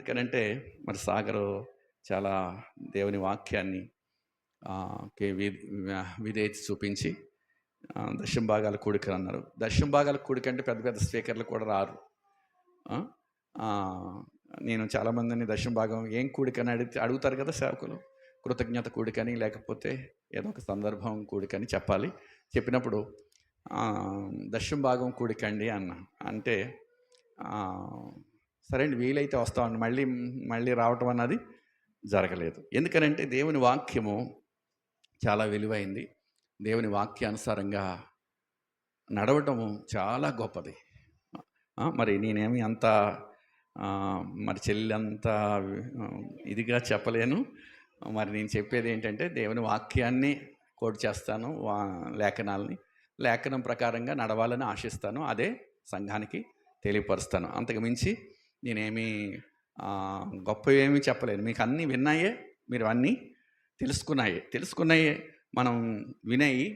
ఎందుకనంటే మరి సాగరు చాలా దేవుని వాక్యాన్ని కి విధేయత చూపించి దశమ భాగాల కూడిక అన్నారు. దశమ భాగాల కూడిక అంటే పెద్ద పెద్ద స్పీకర్లు కూడా రారు. ఆ, ఆ, నేను చాలామందిని దశమ భాగం ఏం కూడిక అని అడుగుతారు కదా సేవకులు. కృతజ్ఞత కూడికని లేకపోతే ఏదో ఒక సందర్భం కూడికని చెప్పాలి. చెప్పినప్పుడు దశమ భాగం కూడికండి అంటే సరే అండి వీలైతే వస్తామండి, మళ్ళీ మళ్ళీ రావటం అన్నది జరగలేదు. ఎందుకనంటే దేవుని వాక్యము చాలా విలువైంది. దేవుని వాక్యానుసారంగా నడవటము చాలా గొప్పది. మరి నేనేమి అంత మరి చెల్లి అంత ఇదిగా చెప్పలేను. మరి నేను చెప్పేది ఏంటంటే దేవుని వాక్యాన్ని కోట్ చేస్తాను, లేఖనం ప్రకారంగా నడవాలని ఆశిస్తాను. అదే సంఘానికి తెలియపరుస్తాను. అంతకు మించి నేనేమి గొప్ప ఏమీ చెప్పలేను. మీకు అన్నీ విన్నాయే, మీరు అన్నీ తెలుసుకున్నాయే మనం వినయి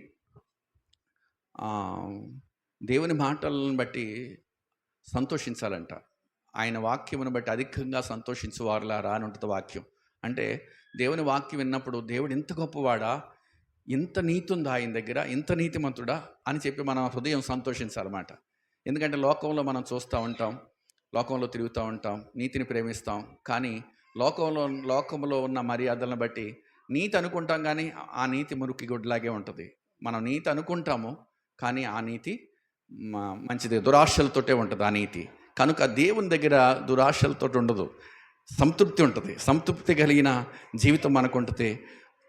దేవుని మాటలను బట్టి సంతోషించాలంట. ఆయన వాక్యమును బట్టి అధికంగా సంతోషించువారులారా అని ఉంటుంది వాక్యం. అంటే దేవుని వాక్యం విన్నప్పుడు దేవుడు ఇంత గొప్పవాడా, ఇంత నీతి ఉందా ఆయన దగ్గర, ఇంత నీతిమంతుడా అని చెప్పి మన హృదయం సంతోషించాలన్నమాట. ఎందుకంటే లోకంలో మనం చూస్తూ ఉంటాం, లోకంలో తిరుగుతూ ఉంటాం, నీతిని ప్రేమిస్తాం. కానీ లోకంలో ఉన్న మర్యాదలను బట్టి నీతి అనుకుంటాం, కానీ ఆ నీతి మురికి గుడ్లాగే ఉంటుంది. మనం నీతి అనుకుంటాము, కానీ ఆ నీతి మంచిది దురాశలతోటే ఉంటుంది ఆ నీతి. కనుక దేవుని దగ్గర దురాశలతో ఉండదు, సంతృప్తి ఉంటుంది. సంతృప్తి కలిగిన జీవితం మనకు ఉంటుంది,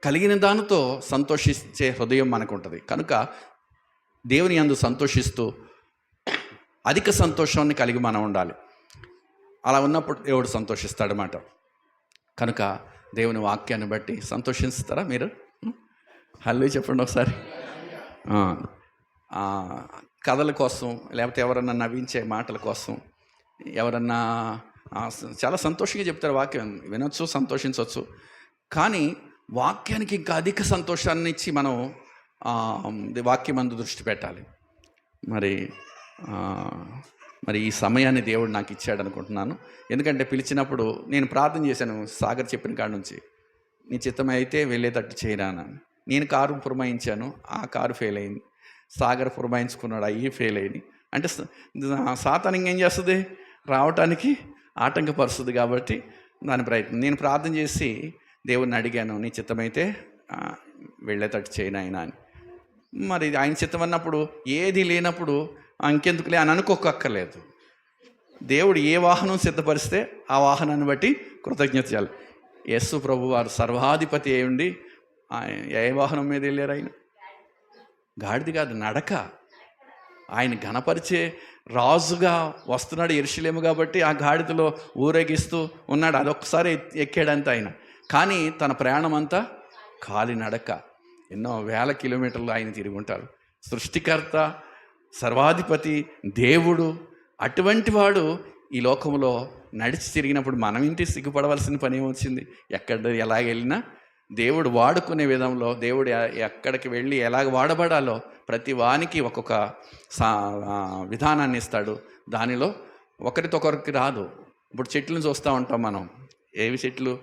కలిగిన దానితో సంతోషించే హృదయం మనకు ఉంటుంది. కనుక దేవుని యందు సంతోషిస్తూ అధిక సంతోషాన్ని కలిగి మనం ఉండాలి. అలా ఉన్నప్పుడు దేవుడు సంతోషిస్తాడన్నమాట. కనుక దేవుని వాక్యాన్ని బట్టి సంతోషిస్తారా మీరు? హల్లు చెప్పండి ఒకసారి. కథల కోసం, లేకపోతే ఎవరన్నా నవ్వించే మాటల కోసం, ఎవరన్నా చాలా సంతోషంగా చెప్తారు, వాక్యం వినొచ్చు, సంతోషించవచ్చు. కానీ వాక్యానికి ఇంకా అధిక సంతోషాన్ని ఇచ్చి మనం వాక్యమందు దృష్టి పెట్టాలి. మరి ఈ సమయాన్ని దేవుడు నాకు ఇచ్చాడు అనుకుంటున్నాను. ఎందుకంటే పిలిచినప్పుడు నేను ప్రార్థన చేశాను, సాగర్ చెప్పిన కాడ నుంచి, నీ చిత్తం అయితే వెళ్ళేటట్టు చేయరాను. నేను కారు పురమాయించాను, ఆ కారు ఫెయిల్ అయింది. సాగర్ పురమాయించుకున్నాడు, అయ్యి ఫెయిల్ అయింది. అంటే సాతాను ఇంకేం చేస్తుంది, రావటానికి ఆటంకపరుస్తుంది. కాబట్టి దాని ప్రయత్నం. నేను ప్రార్థన చేసి దేవుడిని అడిగాను, నీ చిత్తమైతే వెళ్ళేటట్టు చేయను ఆయన అని. మరి ఆయన చిత్తం అన్నప్పుడు ఏది లేనప్పుడు ఇంకెందుకులే అని అనుకోక్కర్లేదు. దేవుడు ఏ వాహనం సిద్ధపరిస్తే ఆ వాహనాన్ని బట్టి కృతజ్ఞత చేయాలి. యేసు ప్రభు వారు సర్వాధిపతి అయి ఉండి ఏ వాహనం మీద వెళ్ళారు? ఆయన గాడిది కాదు, నడక. ఆయన ఘనపరిచే రాజుగా వస్తున్నాడు యెరూషలేము కాబట్టి ఆ గాడిదలో ఊరేగిస్తూ ఉన్నాడు. అదొక్కసారి ఎక్కాడంత ఆయన. కానీ తన ప్రయాణం అంతా కాలినడక, ఎన్నో వేల కిలోమీటర్లు ఆయన తిరిగి ఉంటారు. సృష్టికర్త, సర్వాధిపతి, దేవుడు, అటువంటి వాడు ఈ లోకంలో నడిచి తిరిగినప్పుడు మనం ఇంటి సిగ్గుపడవలసిన పని ఏమొచ్చింది? ఎలాగెళ్ళినా దేవుడు వాడుకునే విధంలో, దేవుడు ఎక్కడికి వెళ్ళి ఎలాగ వాడబడాలో ప్రతి వానికి ఒక్కొక్క విధానాన్ని ఇస్తాడు. దానిలో ఒకరితో ఒకరికి రాదు. ఇప్పుడు చెట్లను చూస్తూ ఉంటాం మనం. ఏవి చెట్లు?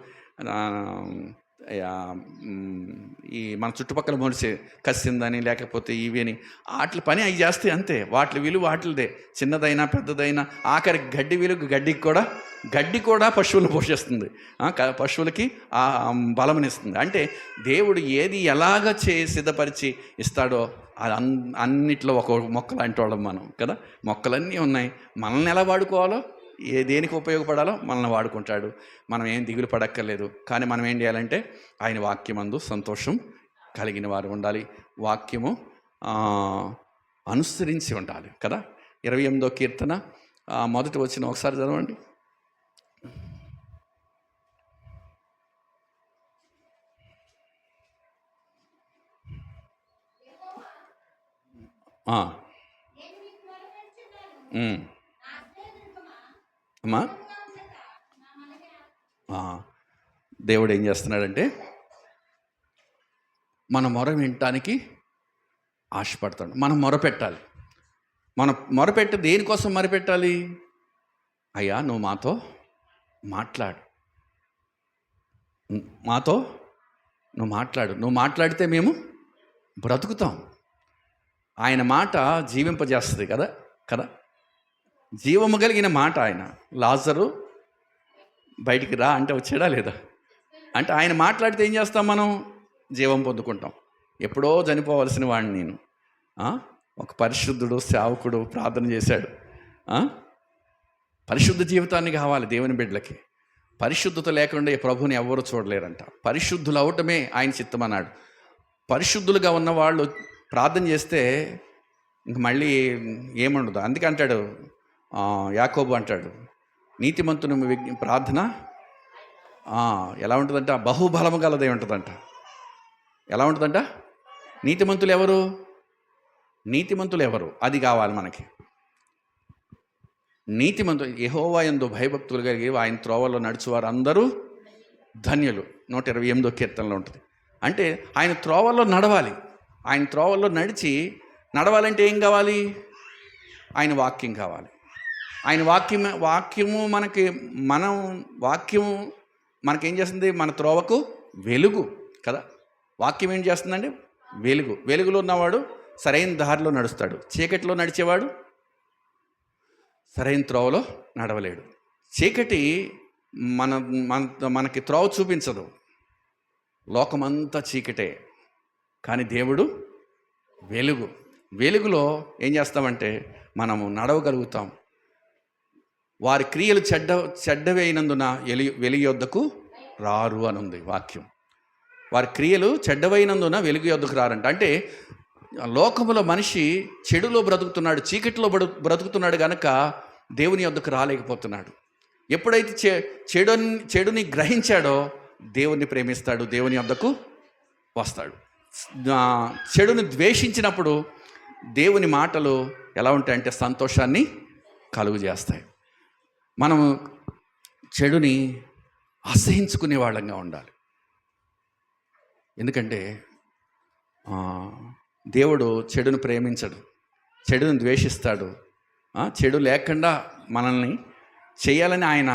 ఈ మన చుట్టుపక్కల మొలిసే కసిందని, లేకపోతే ఇవి అని, వాటి పని అవి చేస్తే అంతే. వాటి విలువ వాటిదే, చిన్నదైనా పెద్దదైనా. ఆఖరి గడ్డి కూడా పశువులను పోషిస్తుంది, పశువులకి ఆ బలమునిస్తుంది. అంటే దేవుడు ఏది ఎలాగ సిద్ధపరిచి ఇస్తాడో అది అన్నిట్లో ఒక మొక్క లాంటి వాళ్ళం మనం కదా. మొక్కలన్నీ ఉన్నాయి, మనల్ని ఎలా వాడుకోవాలో, దేనికి ఉపయోగపడాలో మనల్ని వాడుకుంటాడు. మనం ఏం దిగులు పడక్కర్లేదు. కానీ మనం ఏం చేయాలంటే ఆయన వాక్యమందు సంతోషం కలిగిన వారు ఉండాలి. వాక్యము అనుసరించి ఉండాలి కదా. 28వ కీర్తన మొదటి వచనం ఒకసారి చదవండి. అమ్మా, దేవుడు ఏం చేస్తున్నాడంటే మన మొర వినటానికి ఆశపడతాడు. మనం మొరపెట్టాలి. మనం మొరపెట్టి దేనికోసం మొరపెట్టాలి? అయ్యా నువ్వు మాతో మాట్లాడు, మాతో నువ్వు మాట్లాడు. నువ్వు మాట్లాడితే మేము బ్రతుకుతాం. ఆయన మాట జీవింపజేస్తుంది కదా కదా జీవము కలిగిన మాట. ఆయన లాజరు బయటికి రా అంటే వచ్చాడా లేదా? అంటే ఆయన మాట్లాడితే ఏం చేస్తాం? మనం జీవం పొందుకుంటాం. ఎప్పుడో చనిపోవలసిన వాడిని నేను, ఒక పరిశుద్ధుడు సేవకుడు ప్రార్థన చేశాడు. పరిశుద్ధ జీవితాన్ని కావాలి దేవుని బిడ్డలకి. పరిశుద్ధత లేకుండా ఈ ప్రభుని ఎవరు చూడలేరంట. పరిశుద్ధులు అవటమే ఆయన చిత్తం అన్నాడు. పరిశుద్ధులుగా ఉన్న వాళ్ళు ప్రార్థన చేస్తే ఇంక మళ్ళీ ఏముండదు. అందుకే అంటాడు యాకోబు అంటాడు, నీతిమంతుని ప్రార్థన ఎలా ఉంటుందంట? బహుబలము గలదే ఉంటుందంట. ఎలా ఉంటుందంట? నీతిమంతులు ఎవరు? నీతిమంతులు ఎవరు? అది కావాలి మనకి. నీతిమంతులు యెహోవా యందు భయభక్తులు కలిగి ఆయన త్రోవల్లో నడుచువారు అందరూ ధన్యులు. 128వ కీర్తనలో ఉంటుంది. అంటే ఆయన త్రోవల్లో నడవాలి. ఆయన త్రోవల్లో నడవాలంటే ఏం కావాలి? ఆయన వాక్యం కావాలి. ఆయన వాక్యము మనకేం చేస్తుంది? మన త్రోవకు వెలుగు కదా. వాక్యం ఏం చేస్తుందండి? వెలుగులో ఉన్నవాడు సరైన దారిలో నడుస్తాడు. చీకటిలో నడిచేవాడు సరైన త్రోవలో నడవలేడు. చీకటి మనకి త్రోవ చూపించదు. లోకమంతా చీకటే, కానీ దేవుడు వెలుగులో ఏం చేస్తామంటే మనము నడవగలుగుతాం. వారి క్రియలు చెడ్డవైనందున వెలుగు యొద్దకు రారు అని ఉంది వాక్యం. వారి క్రియలు చెడ్డవైనందున వెలుగు యొద్దకు రారంట. అంటే లోకములో మనిషి చెడులో బ్రతుకుతున్నాడు, చీకటిలో బ్రతుకుతున్నాడు కనుక దేవుని యొద్దకు రాలేకపోతున్నాడు. ఎప్పుడైతే చెడుని గ్రహించాడో దేవుణ్ణి ప్రేమిస్తాడు, దేవుని యొద్దకు వస్తాడు. చెడుని ద్వేషించినప్పుడు దేవుని మాటలు ఎలా ఉంటాయంటే సంతోషాన్ని కలుగు చేస్తాయి. మనము చెడుని అసహించుకునే వాళ్ళంగా ఉండాలి. ఎందుకంటే దేవుడు చెడును ప్రేమించడు, చెడును ద్వేషిస్తాడు. చెడు లేకుండా మనల్ని చేయాలని ఆయన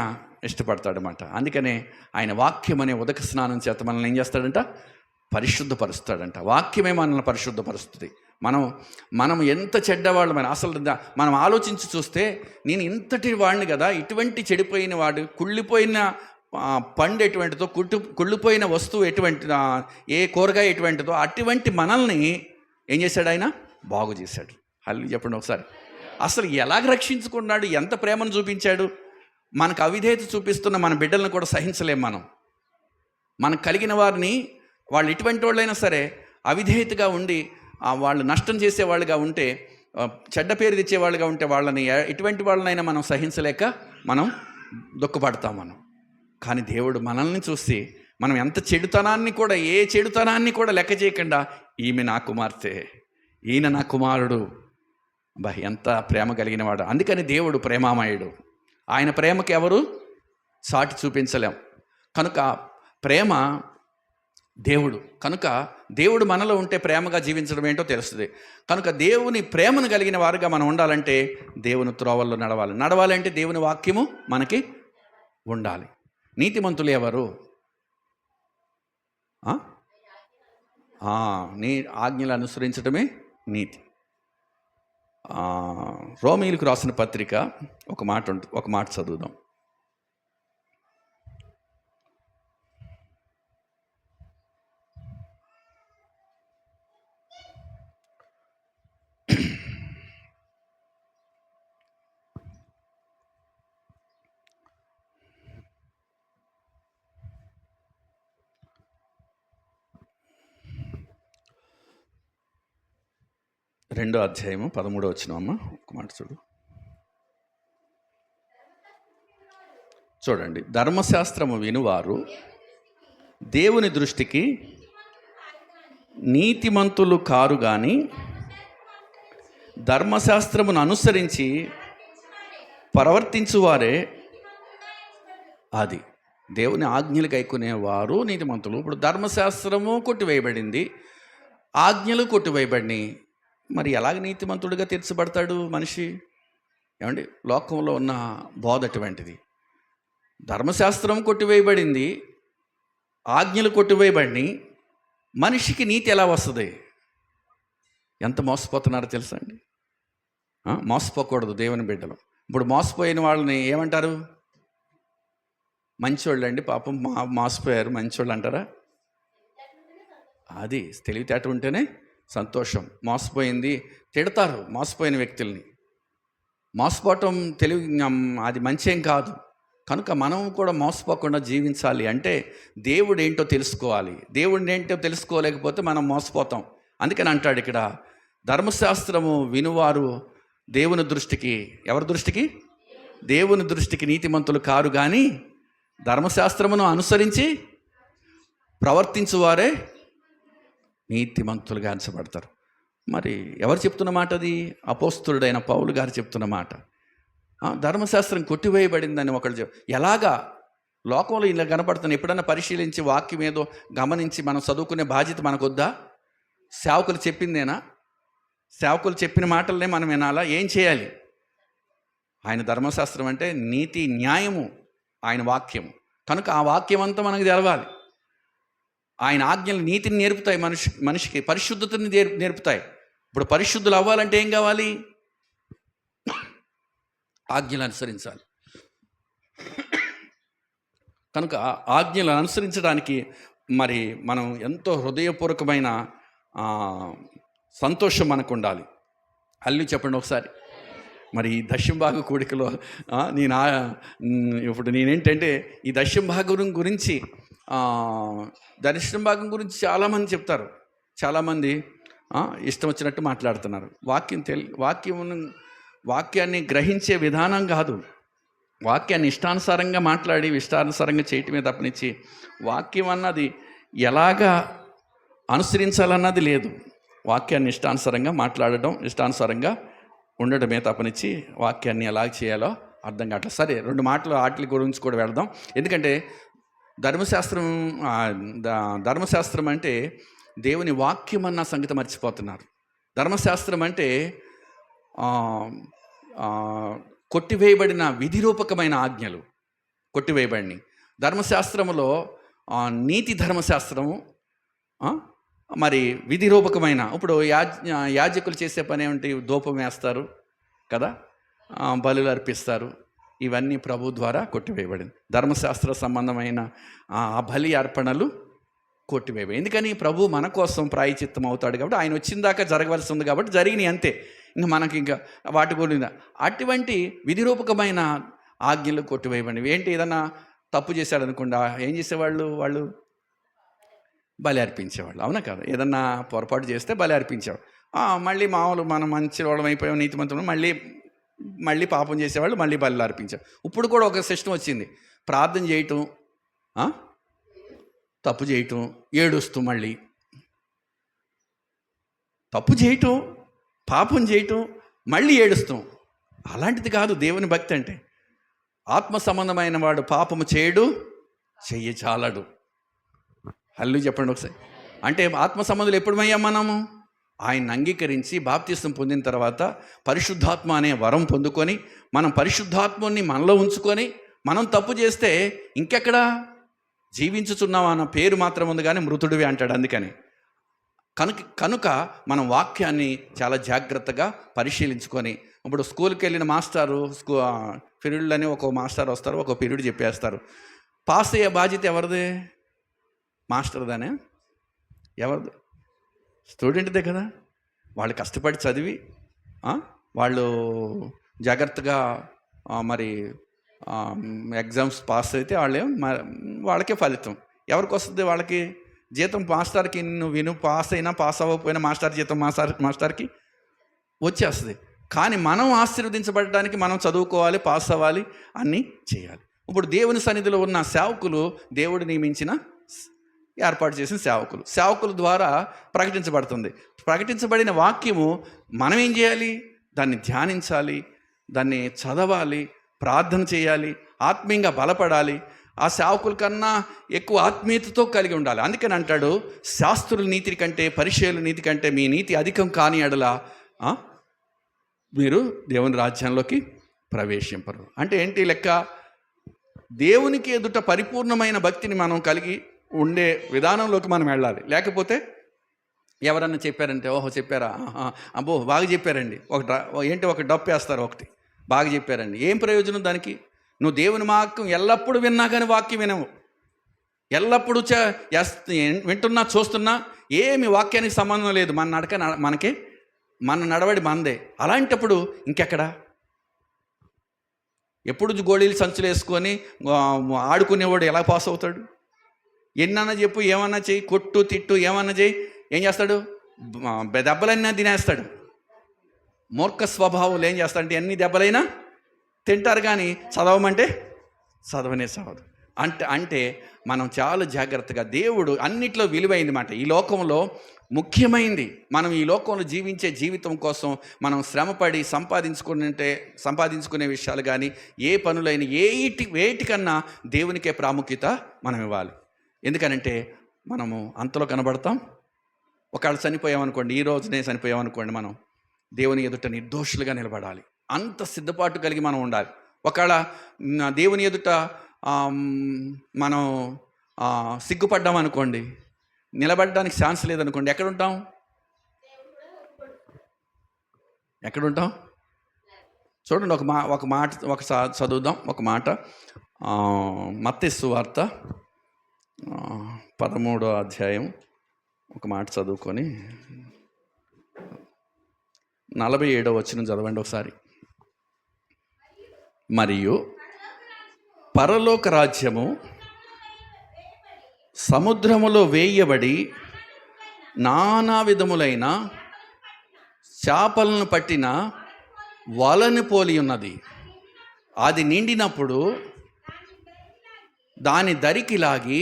ఇష్టపడతాడనమాట. అందుకనే ఆయన వాక్యం అనే ఉదక స్నానం చేత మనల్ని ఏం చేస్తాడంట? పరిశుద్ధపరుస్తాడంట. వాక్యమే మనల్ని పరిశుద్ధపరుస్తుంది. మనం ఎంత చెడ్డవాళ్ళమైన అసలు మనం ఆలోచించి చూస్తే, నేను ఇంతటి వాడిని కదా, ఇటువంటి చెడిపోయిన వాడు, కుళ్ళిపోయిన పండు ఎటువంటిదో, కుళ్ళిపోయిన వస్తువు ఎటువంటి, ఏ కూరగాయ ఎటువంటిదో అటువంటి మనల్ని ఏం చేశాడు? ఆయన బాగు చేశాడు. హల్లి చెప్పండి ఒకసారి. అసలు ఎలాగ రక్షించుకున్నాడు? ఎంత ప్రేమను చూపించాడు? మనకు అవిధేయత చూపిస్తున్న మన బిడ్డలను కూడా సహించలేం మనం. మనకు కలిగిన వారిని, వాళ్ళు ఎటువంటి వాళ్ళైనా సరే అవిధేయతగా ఉండి వాళ్ళు నష్టం చేసేవాళ్ళుగా ఉంటే, చెడ్డ పేరు తెచ్చేవాళ్ళుగా ఉంటే, వాళ్ళని ఎటువంటి వాళ్ళనైనా మనం సహించలేక మనం దుఃఖపడతాం మనం. కానీ దేవుడు మనల్ని చూసి, మనం ఎంత చెడుతనాన్ని కూడా, ఏ చెడుతనాన్ని కూడా లెక్క చేయకుండా, ఈమె నా కుమార్తె, ఈయన నా కుమారుడు, ఎంత ప్రేమ కలిగిన వాడు. అందుకని దేవుడు ప్రేమామయుడు. ఆయన ప్రేమకి ఎవరు సాటి చూపించలేం. కనుక ప్రేమ దేవుడు. కనుక దేవుడు మనలో ఉంటే ప్రేమగా జీవించడం ఏంటో తెలుస్తుంది. కనుక దేవుని ప్రేమను కలిగిన వారుగా మనం ఉండాలంటే దేవుని త్రోవల్లో నడవాలంటే దేవుని వాక్యము మనకి ఉండాలి. నీతిమంతులు ఎవరు? నీ ఆజ్ఞలు అనుసరించడమే నీతి. రోమీయులకు రాసిన పత్రిక ఒక మాట చదువుదాం. రెండో అధ్యాయము 13వ వచనం. ఒక మాట చూడండి. ధర్మశాస్త్రము వినువారు దేవుని దృష్టికి నీతిమంతులు కారు గాని ధర్మశాస్త్రమును అనుసరించి ప్రవర్తించువారే అది. దేవుని ఆజ్ఞలు గైకొనేవారు నీతిమంతులు. ఇప్పుడు ధర్మశాస్త్రము కొట్టివేయబడింది, ఆజ్ఞలు కొట్టివేయబడినాయి. మరి ఎలాగ నీతిమంతుడిగా తీర్చబడతాడు మనిషి? ఏమండి, లోకంలో ఉన్న బోధ అటువంటిది. ధర్మశాస్త్రం కొట్టివేయబడింది, ఆజ్ఞలు కొట్టివేయబడి మనిషికి నీతి ఎలా వస్తుంది? ఎంత మోసపోతున్నారో తెలుసా అండి? మోసపోకూడదు దేవుని బిడ్డలు. ఇప్పుడు మోసపోయిన వాళ్ళని ఏమంటారు? మంచోళ్ళు అండి, పాపం మోసపోయారు మంచోళ్ళు అంటారా? అది తెలివితేట ఉంటేనే సంతోషం. మోసపోయింది తిడతారు మోసపోయిన వ్యక్తుల్ని. మోసపోవటం అది మంచేం కాదు. కనుక మనం కూడా మోసపోకుండా జీవించాలి అంటే దేవుడు ఏంటో తెలుసుకోవాలి. దేవుడిని ఏంటో తెలుసుకోలేకపోతే మనం మోసపోతాం. అందుకని అంటాడు ఇక్కడ, ధర్మశాస్త్రము వినువారు దేవుని దృష్టికి, ఎవరి దృష్టికి? దేవుని దృష్టికి నీతిమంతులు కారు కానీ ధర్మశాస్త్రమును అనుసరించి ప్రవర్తించువారే నీతిమంతులుగా ఎంచబడతారు. మరి ఎవరు చెప్తున్న మాట అది? అపోస్తలుడైన పౌలు గారు చెప్తున్న మాట. ధర్మశాస్త్రం కొట్టివేయబడిందని ఒకళ్ళు ఎలాగా లోకంలో ఇలా కనపడుతుంది? ఎప్పుడన్నా పరిశీలించి వాక్యం ఏదో గమనించి మనం చదువుకునే బాధ్యత మనకొద్దా? సేవకులు చెప్పిందేనా? సేవకులు చెప్పిన మాటలనే మనం వినాలా? ఏం చేయాలి? ఆయన ధర్మశాస్త్రం అంటే నీతి న్యాయము, ఆయన వాక్యము. కనుక ఆ వాక్యం అంతా మనకు తెలవాలి. ఆయన ఆజ్ఞలు నీతిని నేర్పుతాయి, మనిషికి పరిశుద్ధతని నేర్పుతాయి. ఇప్పుడు పరిశుద్ధులు అవ్వాలంటే ఏం కావాలి? ఆజ్ఞలు అనుసరించాలి. కనుక ఆజ్ఞలు అనుసరించడానికి మరి మనం ఎంతో హృదయపూర్వకమైన సంతోషం మనకు ఉండాలి. అల్లు చెప్పండి ఒకసారి. మరి ఈ దశంభాగ కూడికలో ఇప్పుడు నేనేంటంటే ఈ దశంభాగం గురించి దశంభాగం గురించి చాలామంది చెప్తారు. చాలామంది ఇష్టం వచ్చినట్టు మాట్లాడుతున్నారు. వాక్యాన్ని గ్రహించే విధానం కాదు, వాక్యాన్ని ఇష్టానుసారంగా మాట్లాడి ఇష్టానుసారంగా చేయటమే తప్పనిచ్చి వాక్యం అన్నది ఎలాగా అనుసరించాలన్నది లేదు. వాక్యాన్ని ఇష్టానుసారంగా మాట్లాడడం, ఇష్టానుసారంగా ఉండడమే తప్పనిచ్చి వాక్యాన్ని ఎలా చేయాలో అర్థం కావట్లేదు. సరే, 2 మాటలు వాటి గురించి కూడా వెళదాం. ఎందుకంటే ధర్మశాస్త్రం అంటే దేవుని వాక్యం అన్న సంగతి మర్చిపోతున్నారు. ధర్మశాస్త్రం అంటే కొట్టివేయబడిన విధిరూపకమైన ఆజ్ఞలు కొట్టివేయబడినవి. ధర్మశాస్త్రములో నీతి ధర్మశాస్త్రము, మరి విధిరూపకమైన. ఇప్పుడు యాజకులు చేసే పని ఏమిటి? ధూపం వేస్తారు కదా, బలులు అర్పిస్తారు. ఇవన్నీ ప్రభు ద్వారా కొట్టివేయబడింది. ధర్మశాస్త్ర సంబంధమైన ఆ బలి అర్పణలు కొట్టివేయబడి. ఎందుకని? ప్రభు మన కోసం ప్రాయచిత్తం అవుతాడు కాబట్టి, ఆయన వచ్చిన దాకా జరగవలసి ఉంది కాబట్టి జరిగినాయి అంతే. మనకి ఇంకా వాటి గురించి అటువంటి విధిరూపకమైన ఆజ్ఞలు కొట్టివేయబడినవి. ఏంటి? ఏదన్నా తప్పు చేశాడు అనుకుండా ఏం చేసేవాళ్ళు? వాళ్ళు బలి అర్పించేవాళ్ళు. అవునా కదా? ఏదన్నా పొరపాటు చేస్తే బలి అర్పించేవాడు. మళ్ళీ మామూలు మనం మంచి వాళ్ళం అయిపోయాం, నీతిమంతులు, మళ్ళీ పాపం చేసేవాళ్ళు మళ్ళీ బలి అర్పించారు. ఇప్పుడు కూడా ఒక సిస్టమ్ వచ్చింది. ప్రార్థన చేయటం, తప్పు చేయటం, ఏడుస్తూ మళ్ళీ తప్పు చేయటం, పాపం చేయటం, మళ్ళీ ఏడుస్తాం. అలాంటిది కాదు దేవుని భక్తి అంటే. ఆత్మ సంబంధమైన వాడు పాపము చేయడు, చెయ్యచాలడు. హల్లు చెప్పండి ఒకసారి. అంటే ఆత్మ సంబంధులు ఎప్పుడమయ్యాం మనము? ఆయన్ని అంగీకరించి బాప్తిస్తం పొందిన తర్వాత పరిశుద్ధాత్మ అనే వరం పొందుకొని మనం పరిశుద్ధాత్మని మనలో ఉంచుకొని మనం తప్పు చేస్తే ఇంకెక్కడా జీవించుచున్నాం అన్న పేరు మాత్రం ఉంది కానీ మృతుడివి అంటాడు. అందుకని కనుక మనం వాక్యాన్ని చాలా జాగ్రత్తగా పరిశీలించుకొని, ఇప్పుడు స్కూల్కి వెళ్ళిన మాస్టారు పీరియడ్లు అని ఒక మాస్టర్ వస్తారు, ఒక పీరియడ్ చెప్పేస్తారు. పాస్ అయ్యే బాధ్యత ఎవరిదే? మాస్టర్దానే? ఎవరిది? స్టూడెంట్దే కదా. వాళ్ళు కష్టపడి చదివి వాళ్ళు జాగ్రత్తగా మరి ఎగ్జామ్స్ పాస్ అయితే వాళ్ళకే ఫలితం. ఎవరికి వస్తుంది? వాళ్ళకి జీతం. మాస్టర్కి నువ్వు పాస్ అయినా పాస్ అవ్వకపోయినా మాస్టర్ జీతం మాస్టర్కి వచ్చేస్తుంది. కానీ మనం ఆశీర్వదించబడడానికి మనం చదువుకోవాలి, పాస్ అవ్వాలి, అన్నీ చేయాలి. ఇప్పుడు దేవుని సన్నిధిలో ఉన్న సేవకులు దేవుడు నియమించిన ఏర్పాటు చేసిన సేవకుల ద్వారా ప్రకటించబడుతుంది. ప్రకటించబడిన వాక్యము మనం ఏం చేయాలి? దాన్ని ధ్యానించాలి, దాన్ని చదవాలి, ప్రార్థన చేయాలి, ఆత్మీయంగా బలపడాలి. ఆ సేవకుల కన్నా ఎక్కువ ఆత్మీయతతో కలిగి ఉండాలి. అందుకని అంటాడు, శాస్త్రుల నీతి కంటే పరిచయుల నీతి కంటే మీ నీతి అధికం కాని ఎడల మీరు దేవుని రాజ్యంలోకి ప్రవేశింపరు. అంటే ఏంటి లెక్క? దేవునికి ఎదుట పరిపూర్ణమైన భక్తిని మనం కలిగి ఉండే విధానంలోకి మనం వెళ్ళాలి. లేకపోతే ఎవరన్నా చెప్పారంటే, ఓహో చెప్పారా, అబ్బో బాగా చెప్పారండి, ఒక డప్పు వేస్తారు, ఒకటి బాగా చెప్పారండి, ఏం ప్రయోజనం దానికి? నువ్వు దేవుని వాక్యం ఎల్లప్పుడూ విన్నా కానీ వాక్యం వినవు, ఎల్లప్పుడూ వింటున్నా చూస్తున్నా ఏమి వాక్యానికి సంబంధం లేదు, మన నడక మనకి, మన నడవడి మనదే. అలాంటప్పుడు ఇంకెక్కడ? ఎప్పుడు గోళీలు సంచులు వేసుకొని ఆడుకునేవాడు ఎలా పాస్ అవుతాడు? ఎన్నన్నా చెప్పు, ఏమన్నా చెయ్యి, కొట్టు తిట్టు ఏమన్నా చెయ్యి, ఏం చేస్తాడు? దెబ్బలైనా తినేస్తాడు. మూర్ఖ స్వభావాలు ఏం చేస్తాడంటే ఎన్ని దెబ్బలైనా తింటారు, కానీ చదవమంటే చదవనే చదవదు. అంటే మనం చాలా జాగ్రత్తగా, దేవుడు అన్నిట్లో విలువైంది మాట, ఈ లోకంలో ముఖ్యమైంది. మనం ఈ లోకంలో జీవించే జీవితం కోసం మనం శ్రమపడి సంపాదించుకునే విషయాలు కానీ, ఏ పనులైన వేటికన్నా దేవునికే ప్రాముఖ్యత మనం ఇవ్వాలి. ఎందుకనంటే మనము అంతలో కనబడతాం. ఒకవేళ చనిపోయామనుకోండి, ఈ రోజునే చనిపోయామనుకోండి, మనం దేవుని ఎదుట నిర్దోషులుగా నిలబడాలి. అంత సిద్ధపాటు కలిగి మనం ఉండాలి. ఒకవేళ దేవుని ఎదుట మనం సిగ్గుపడ్డామనుకోండి, నిలబడడానికి ఛాన్స్ లేదనుకోండి, ఎక్కడుంటాం? చూడండి, ఒక మాట చదువుదాం. ఒక మాట, మత్తయి సువార్త 13వ అధ్యాయం ఒక మాట చదువుకొని 47వ వచనం చదవండి ఒకసారి. మరియు పరలోక రాజ్యము సముద్రములో వేయబడి నానా విధములైన చేపలను పట్టిన వలని పోలి ఉన్నది. అది నిండినప్పుడు దాని దరికి లాగి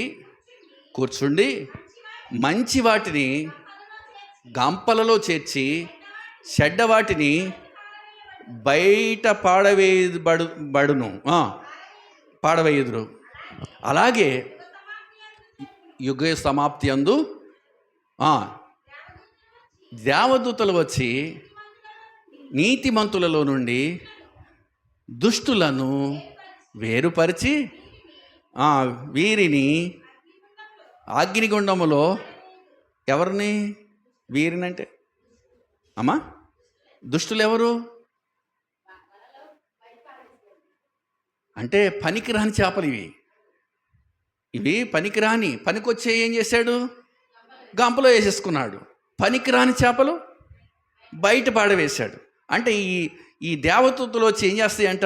కూర్చుండి మంచి వాటిని గంపలలో చేర్చి చెడ్డ వాటిని బయట పాడవేయుదురు. అలాగే యుగ సమాప్తి అందు దేవదూతలు వచ్చి నీతిమంతులలో నుండి దుష్టులను వేరుపరిచి వీరిని అగ్నిగుండములో, ఎవరిని? వీరినంటే అమ్మా దుష్టులు ఎవరు అంటే పనికిరాని చేపలు ఇవి పనికొచ్చే ఏం చేశాడు? గంపలో వేసేసుకున్నాడు. పనికిరాని చేపలు బయట పాడవేశాడు. అంటే ఈ దేవదూతలు వచ్చి ఏం చేస్తాయంట?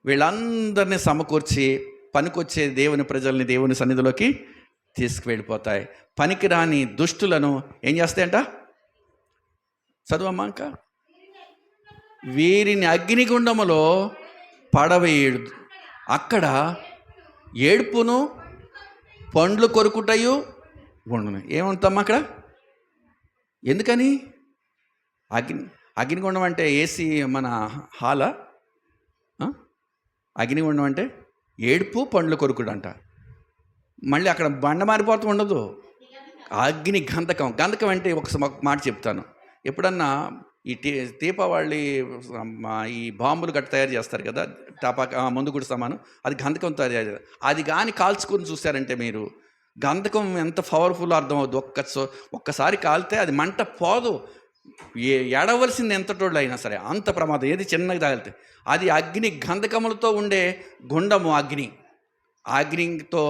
వీళ్ళందరినీ సమకూర్చి పనికొచ్చే దేవుని ప్రజల్ని దేవుని సన్నిధిలోకి తీసుకువెళ్ళిపోతాయి. పనికిరాని దుష్టులను ఏం చేస్తాయంట? చదువమ్మా ఇంకా. వీరిని అగ్నిగుండములో పడవేయడు, అక్కడ ఏడుపును పండ్లు కొరుకుటయు ఉండును. ఏముంటామ్మా అక్కడ? ఎందుకని? అగ్నిగుండం అంటే ఏసీ మన హాలా? అగ్నిగుండం అంటే ఏడుపు పండ్లు కొరుకుడు అంట. మళ్ళీ అక్కడ బండ మారిపోతూ ఉండదు. అగ్ని గంధకం అంటే ఒక మాట చెప్తాను. ఎప్పుడన్నా ఈ దీపావళి ఈ బాంబులు గట్ట తయారు చేస్తారు కదా, ముందు కూడా సమానం, అది గంధకం తయారు చేస్తారు. అది కానీ కాల్చుకొని చూసారంటే మీరు, గంధకం ఎంత పవర్ఫుల్ అర్థమవుద్దు. ఒక్కసారి కాలితే అది మంట పోదు. ఎడవలసింది ఎంతటోళ్ళు అయినా సరే, అంత ప్రమాదం. ఏది చిన్నగా తగిలితే అది అగ్ని గంధకములతో ఉండే గుండము. అగ్నితో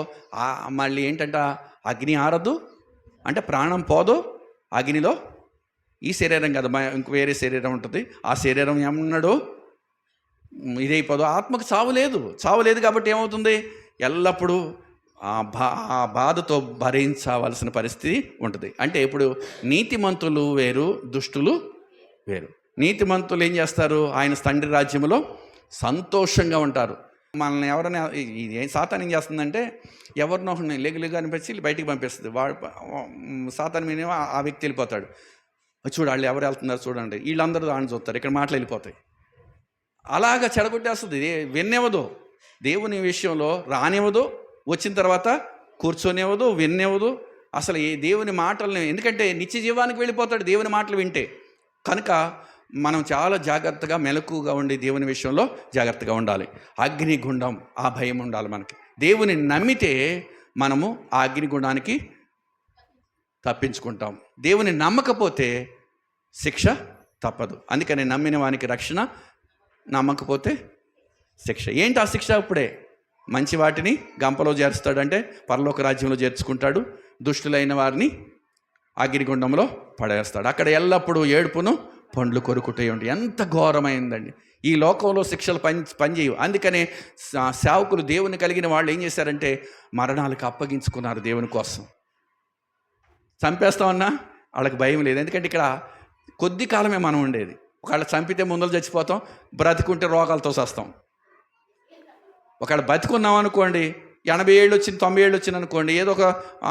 మళ్ళీ ఏంటంట, అగ్ని ఆరదు అంటే ప్రాణం పోదు అగ్నిలో. ఈ శరీరం కదా, ఇంక వేరే శరీరం ఉంటుంది. ఆ శరీరం ఏమన్నాడు? ఇదైపోదు. ఆత్మకు చావు లేదు కాబట్టి ఏమవుతుంది? ఎల్లప్పుడూ ఆ బాధతో భరించవలసిన పరిస్థితి ఉంటుంది. అంటే ఇప్పుడు నీతిమంతులు వేరు, దుష్టులు వేరు. నీతిమంతులు ఏం చేస్తారు? ఆయన తండ్రి రాజ్యంలో సంతోషంగా ఉంటారు. మనల్ని ఎవరైనా సాతాను ఏం చేస్తుందంటే, ఎవరినో లెగులుగా అనిపించి బయటికి పంపిస్తుంది. సాతాను మీద ఆ వ్యక్తి వెళ్ళిపోతాడు. చూడు వాళ్ళు ఎవరు వెళ్తున్నారు చూడండి, వీళ్ళందరూ దాన్ని చూస్తారు, ఇక్కడ మాటలు వెళ్ళిపోతాయి. అలాగా చెడగొట్టేస్తుంది. విన్నివ్వదు, దేవుని విషయంలో రానివ్వదు, వచ్చిన తర్వాత కూర్చొనివ్వదు, విన్నివ్వదు. అసలు ఈ దేవుని మాటల్ని, ఎందుకంటే నిత్య జీవానికి వెళ్ళిపోతాడు దేవుని మాటలు వింటే. కనుక మనం చాలా జాగ్రత్తగా మెలకుగా ఉండి దేవుని విషయంలో జాగ్రత్తగా ఉండాలి. అగ్నిగుండం ఆ భయం ఉండాలి మనకి. దేవుని నమ్మితే మనము ఆ అగ్నిగుండానికి తప్పించుకుంటాం. దేవుని నమ్మకపోతే శిక్ష తప్పదు. అందుకని నమ్మిన వానికి రక్షణ, నమ్మకపోతే శిక్ష. ఏంటి ఆ శిక్ష? అప్పుడే మంచి వాటిని గంపలో చేరుస్తాడంటే పరలోక రాజ్యంలో చేర్చుకుంటాడు, దుష్టులైన వారిని అగ్నిగుండంలో పడేస్తాడు. అక్కడ ఎల్లప్పుడూ ఏడుపును పండ్లు కొరుకుటే ఉంటాయి. ఎంత ఘోరమైందండి! ఈ లోకంలో శిక్షలు పనిచేయవు. అందుకనే సేవకులు, దేవుని కలిగిన వాళ్ళు ఏం చేశారంటే మరణాలకు అప్పగించుకున్నారు దేవుని కోసం. చంపేస్తామన్నా వాళ్ళకి భయం లేదు. ఎందుకంటే ఇక్కడ కొద్ది కాలమే మనం ఉండేది. ఒకవేళ చంపితే ముందర చచ్చిపోతాం, బ్రతికుంటే రోగాలతో వస్తాం. ఒకవేళ బతికున్నాం అనుకోండి, 80 ఏళ్ళు వచ్చింది, 90 ఏళ్ళు వచ్చింది అనుకోండి, ఏదో ఒక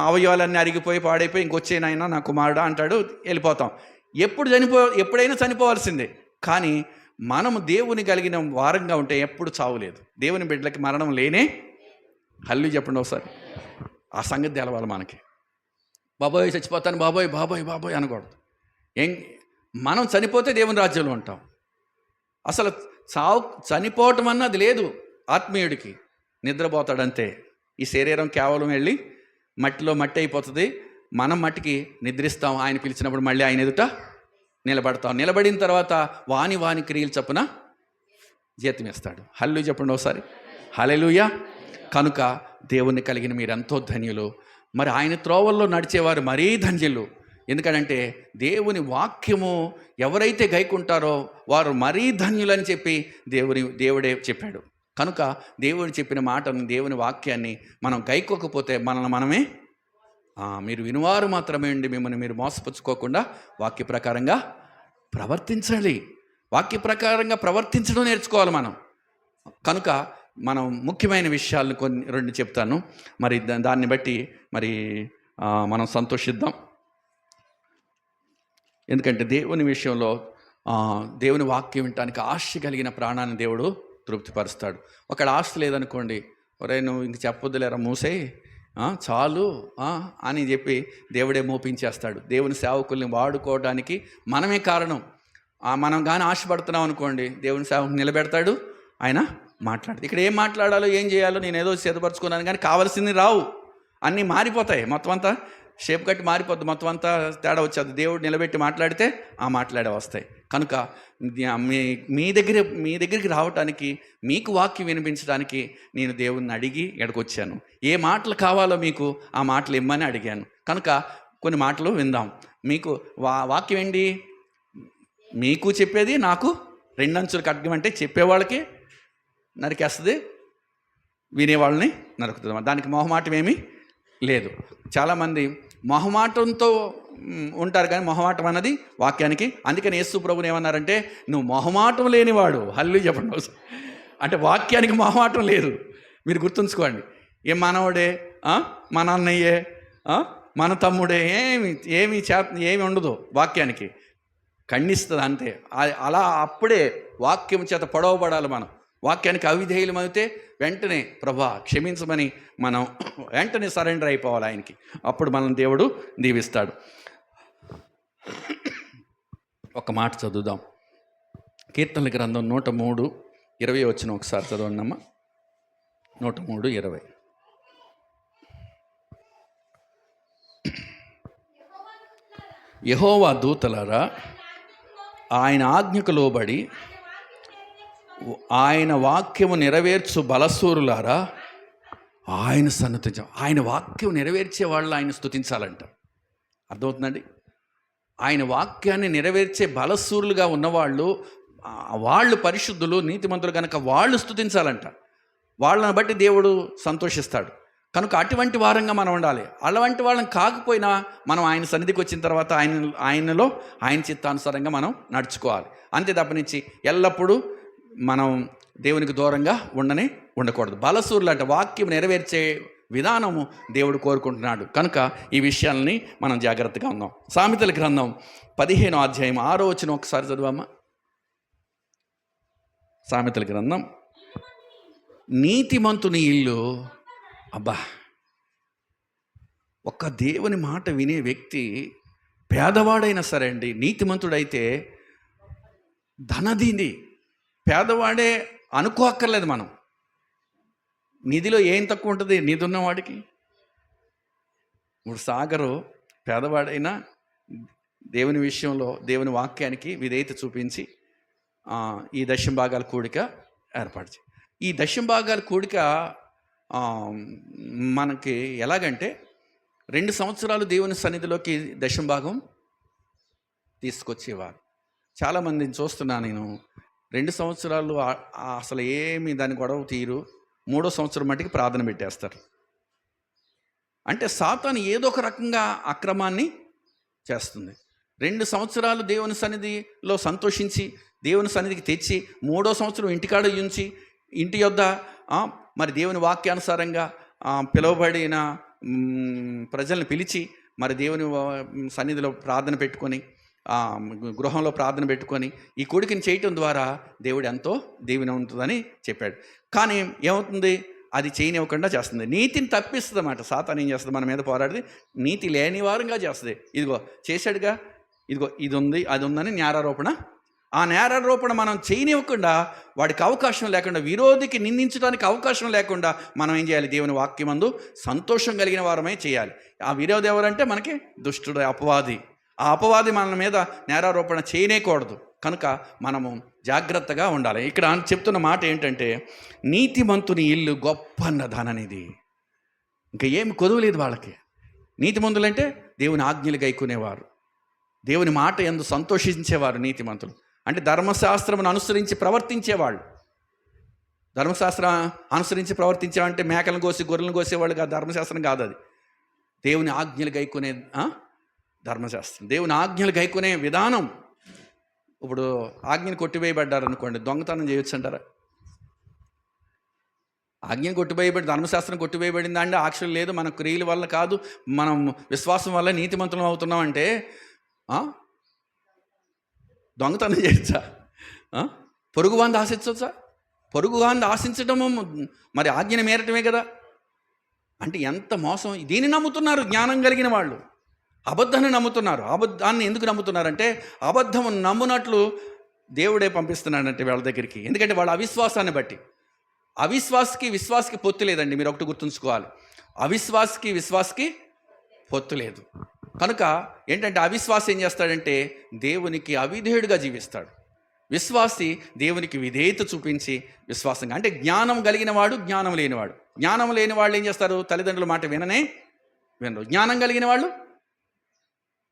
అవయవాలన్నీ అరిగిపోయి పాడైపోయి ఇంకొచ్చేనైనా నా కుమారుడా అంటాడు, వెళ్ళిపోతాం. ఎప్పుడైనా చనిపోవాల్సిందే. కానీ మనము దేవుని కలిగిన వారంగా ఉంటే ఎప్పుడు చావులేదు. దేవుని బిడ్డలకి మరణం లేనే. హల్లు చెప్పండి ఒకసారి. ఆ సంగతి తెలవాలి మనకి. బాబోయ్ చచ్చిపోతాను, బాబోయ్ బాబోయ్ బాబోయ్ అనకూడదు. మనం చనిపోతే దేవుని రాజ్యంలో ఉంటాం. అసలు చనిపోవటం అన్నది లేదు ఆత్మీయుడికి. నిద్రపోతాడంతే. ఈ శరీరం కేవలం వెళ్ళి మట్టిలో మట్టి అయిపోతుంది. మనం మట్టికి నిద్రిస్తాం. ఆయన పిలిచినప్పుడు మళ్ళీ ఆయన ఎదుట నిలబడతాం. నిలబడిన తర్వాత వాని క్రియలు చప్పున జీతం ఇస్తాడు. హల్లు చెప్పండి ఒకసారి. హల్లెలూయా. కనుక దేవుని కలిగిన మీరు ఎంతో ధన్యులు. మరి ఆయన త్రోవల్లో నడిచేవారు మరీ ధన్యులు. ఎందుకంటే దేవుని వాక్యము ఎవరైతే గైకుంటారో వారు మరీ ధన్యులని చెప్పి దేవుడే చెప్పాడు. కనుక దేవుడు చెప్పిన మాటను, దేవుని వాక్యాన్ని మనం గైకోకపోతే మనమే మీరు వినువారు మాత్రమే ఉండి మిమ్మల్ని మీరు మోసపుచ్చుకోకుండా వాక్య ప్రకారంగా ప్రవర్తించాలి. వాక్య ప్రకారంగా ప్రవర్తించడం నేర్చుకోవాలి మనం. కనుక మనం ముఖ్యమైన విషయాలను రెండు చెప్తాను. మరి దాన్ని బట్టి మరి మనం సంతోషిద్దాం. ఎందుకంటే దేవుని విషయంలో దేవుని వాక్యం వినటానికి ఆశ కలిగిన ప్రాణాన్ని దేవుడు తృప్తిపరుస్తాడు. ఒకవేళ ఆశ లేదనుకోండి, ఒరే నువ్వు ఇంక చెప్పొద్దులేరా మూసే చాలు అని చెప్పి దేవుడే మోపించేస్తాడు. దేవుని సేవకుల్ని వాడుకోవడానికి మనమే కారణం. మనం కానీ ఆశపడుతున్నాం అనుకోండి, దేవుని సేవకు నిలబెడతాడు, ఆయన మాట్లాడతాడు. ఇక్కడ ఏం మాట్లాడాలో ఏం చేయాలో నేను ఏదో సిద్ధపరచుకున్నాను, కానీ కావాల్సింది రావు. అన్నీ మారిపోతాయి. మొత్తం అంతా షేప్ కట్టి మారిపోద్ది. మొత్తం అంతా తేడా వచ్చేది. దేవుడు నిలబెట్టి మాట్లాడితే ఆ మాట్లాడే వస్తాయి. కనుక మీ దగ్గరికి రావటానికి, మీకు వాక్యం వినిపించడానికి నేను దేవుణ్ణి అడిగి ఎడకొచ్చాను. ఏ మాటలు కావాలో మీకు ఆ మాటలు ఇమ్మని అడిగాను. కనుక కొన్ని మాటలు విందాం. మీకు వాక్యం ఏంటి? మీకు చెప్పేది నాకు రెండంచులు ఖడ్గం అంటే చెప్పేవాళ్ళకి నరికేస్తుంది, వినేవాళ్ళని నరుకుతుంది. దానికి మొహమాటం ఏమీ లేదు. చాలామంది మొహమాటంతో ఉంటారు, కానీ మొహమాటం అన్నది వాక్యానికి. అందుకని యేసు ప్రభువుని ఏమన్నారంటే నువ్వు మొహమాటం లేనివాడు. హల్లు చెప్పండి. అంటే వాక్యానికి మొహమాటం లేదు. మీరు గుర్తుంచుకోండి. ఏ మనవడే, మన అన్నయ్యే, మన తమ్ముడే, ఏమి ఉండదు. వాక్యానికి ఖండిస్తుంది అంతే. అలా అప్పుడే వాక్యం చేత పొడవబడాలి మనం. వాక్యానికి అవిధేయులం అయితే వెంటనే ప్రభా క్షమించమని మనం వెంటనే సరెండర్ అయిపోవాలి ఆయనకి. అప్పుడు మనం దేవుడు దీవిస్తాడు. ఒక మాట చదువుదాం. కీర్తనల గ్రంథం 103:20 వచ్చిన ఒకసారి చదవండమ్మా. 103:20. యెహోవా దూతలారా, ఆయన ఆజ్ఞకు లోబడి ఆయన వాక్యము నెరవేర్చు బలసూరులారా, ఆయన సన్నతించాం. ఆయన వాక్యం నెరవేర్చే వాళ్ళు ఆయన స్తుతించాలంట. అర్థమవుతుందండి? ఆయన వాక్యాన్ని నెరవేర్చే బలసూరులుగా ఉన్నవాళ్ళు, వాళ్ళు పరిశుద్ధులు, నీతిమంతులు కనుక వాళ్ళు స్తుతించాలంట. వాళ్ళని బట్టి దేవుడు సంతోషిస్తాడు. కనుక అటువంటి వారంగా మనం ఉండాలి. అలాంటి వాళ్ళని కాకపోయినా మనం ఆయన సన్నిధికి వచ్చిన తర్వాత ఆయనలో ఆయన చిత్తానుసారంగా మనం నడుచుకోవాలి. అంతే తప్పనించి ఎల్లప్పుడూ మనం దేవునికి దూరంగా ఉండకూడదు. బలసూరులు అంటే వాక్యం నెరవేర్చే విధానము దేవుడు కోరుకుంటున్నాడు. కనుక ఈ విషయాలని మనం జాగ్రత్తగా ఉందాం. సామెతల గ్రంథం 15వ అధ్యాయం 6వ వచనం ఒకసారి చదువమ్మా. సామెతల గ్రంథం. నీతిమంతుని ఇల్లు, అబ్బా, ఒక్క దేవుని మాట వినే వ్యక్తి పేదవాడైనా సరే అండి, నీతిమంతుడైతే ధననిధి పేదవాడే అనుకోక్కర్లేదు మనం. నిధిలో ఏం తక్కువ ఉంటుంది నిధి ఉన్నవాడికి? ఇప్పుడు సాగరు పేదవాడైనా దేవుని విషయంలో దేవుని వాక్యానికి విధేయత చూపించి ఈ దశమ భాగాల కూడిక ఏర్పాటు. ఈ దశమ భాగాల కూడిక మనకి ఎలాగంటే 2 సంవత్సరాలు దేవుని సన్నిధిలోకి దశమ భాగం తీసుకొచ్చేవారు. చాలామందిని చూస్తున్నాను నేను, 2 సంవత్సరాలు అసలు ఏమి దాని గొడవ తీరు, 3వ సంవత్సరం మట్టికి ప్రార్థన పెట్టేస్తారు. అంటే సాతాను ఏదో ఒక రకంగా అక్రమాన్ని చేస్తుంది. 2 సంవత్సరాలు దేవుని సన్నిధిలో సంతోషించి దేవుని సన్నిధికి తెచ్చి 3వ సంవత్సరం ఇంటికాడ ఉంచి ఇంటి యొద్ద మరి దేవుని వాక్యానుసారంగా పిలువబడిన ప్రజల్ని పిలిచి మరి దేవుని సన్నిధిలో ప్రార్థన పెట్టుకొని గృహంలో ప్రార్థన పెట్టుకొని ఈ కొడుకుని చేయటం ద్వారా దేవుడు ఎంతో దీవెన ఉంటుందని చెప్పాడు. కానీ ఏమవుతుంది? అది చేయనివ్వకుండా చేస్తుంది. నీతిని తప్పిస్తుంది అన్నమాట. సాతాను ఏం చేస్తుంది? మన మీద పోరాడిది నీతి లేని వారంగా చేస్తుంది. ఇదిగో చేశాడుగా, ఇదిగో ఇది ఉంది అది ఉందని నేరారోపణ. ఆ నేరారోపణ మనం చేయనివ్వకుండా, వాడికి అవకాశం లేకుండా, విరోధికి నిందించడానికి అవకాశం లేకుండా మనం ఏం చేయాలి? దేవుని వాక్యమందు సంతోషం కలిగిన వారమే చేయాలి. ఆ విరోధి ఎవరంటే మనకి దుష్టుడు, అపవాది. ఆ అపవాది మన మీద నేరారోపణ చేయనేకూడదు. కనుక మనము జాగ్రత్తగా ఉండాలి. ఇక్కడ చెప్తున్న మాట ఏంటంటే, నీతిమంతుని ఇల్లు గొప్ప ధననిధి. ఇంకా ఏమి కొదువలేదు వాళ్ళకి. నీతిమంతులంటే దేవుని ఆజ్ఞలు గైకునేవారు, దేవుని మాట యందు సంతోషించేవారు నీతిమంతులు. అంటే ధర్మశాస్త్రమును అనుసరించి ప్రవర్తించేవాళ్ళు. ధర్మశాస్త్రం అనుసరించి ప్రవర్తించేవాళ్ళంటే మేకలను కోసి గొర్రెలను కోసేవాళ్ళు కాదు. ధర్మశాస్త్రం కాదు అది. దేవుని ఆజ్ఞలు గైకునే ధర్మశాస్త్రం. దేవుని ఆజ్ఞలు గైకునే విధానం. ఇప్పుడు ఆజ్ఞను కొట్టివేయబడ్డారు అనుకోండి, దొంగతనం చేయొచ్చు అంటారా? ఆజ్ఞను కొట్టివేయబడి ధర్మశాస్త్రం కొట్టివేయబడిందా అంటే ఆక్షలు లేదు. మన క్రియల వల్ల కాదు, మనం విశ్వాసం వల్ల నీతిమంతులం అవుతున్నాం అంటే దొంగతనం చేయొచ్చా? పొరుగువాన్ని ఆశించవచ్చా? పొరుగువాన్ని ఆశించడము మరి ఆజ్ఞను మేరటమే కదా. అంటే ఎంత మోసం! దీన్ని నమ్ముతున్నారు జ్ఞానం కలిగిన వాళ్ళు. అబద్ధాన్ని నమ్ముతున్నారు. అబద్ధాన్ని ఎందుకు నమ్ముతున్నారంటే, అబద్ధము నమ్మునట్లు దేవుడే పంపిస్తున్నాడంటే వాళ్ళ దగ్గరికి. ఎందుకంటే వాళ్ళ అవిశ్వాసాన్ని బట్టి. అవిశ్వాసకి విశ్వాసకి పొత్తు లేదండి. మీరు ఒకటి గుర్తుంచుకోవాలి, అవిశ్వాసకి విశ్వాసకి పొత్తు లేదు. కనుక ఏంటంటే అవిశ్వాసం ఏం చేస్తాడంటే దేవునికి అవిధేయుడిగా జీవిస్తాడు. విశ్వాసి దేవునికి విధేయత చూపించి విశ్వాసంగా, అంటే జ్ఞానం కలిగిన వాడు, జ్ఞానం లేనివాడు. జ్ఞానం లేని వాళ్ళు ఏం చేస్తారు? తల్లిదండ్రుల మాట వినరు. జ్ఞానం కలిగిన వాళ్ళు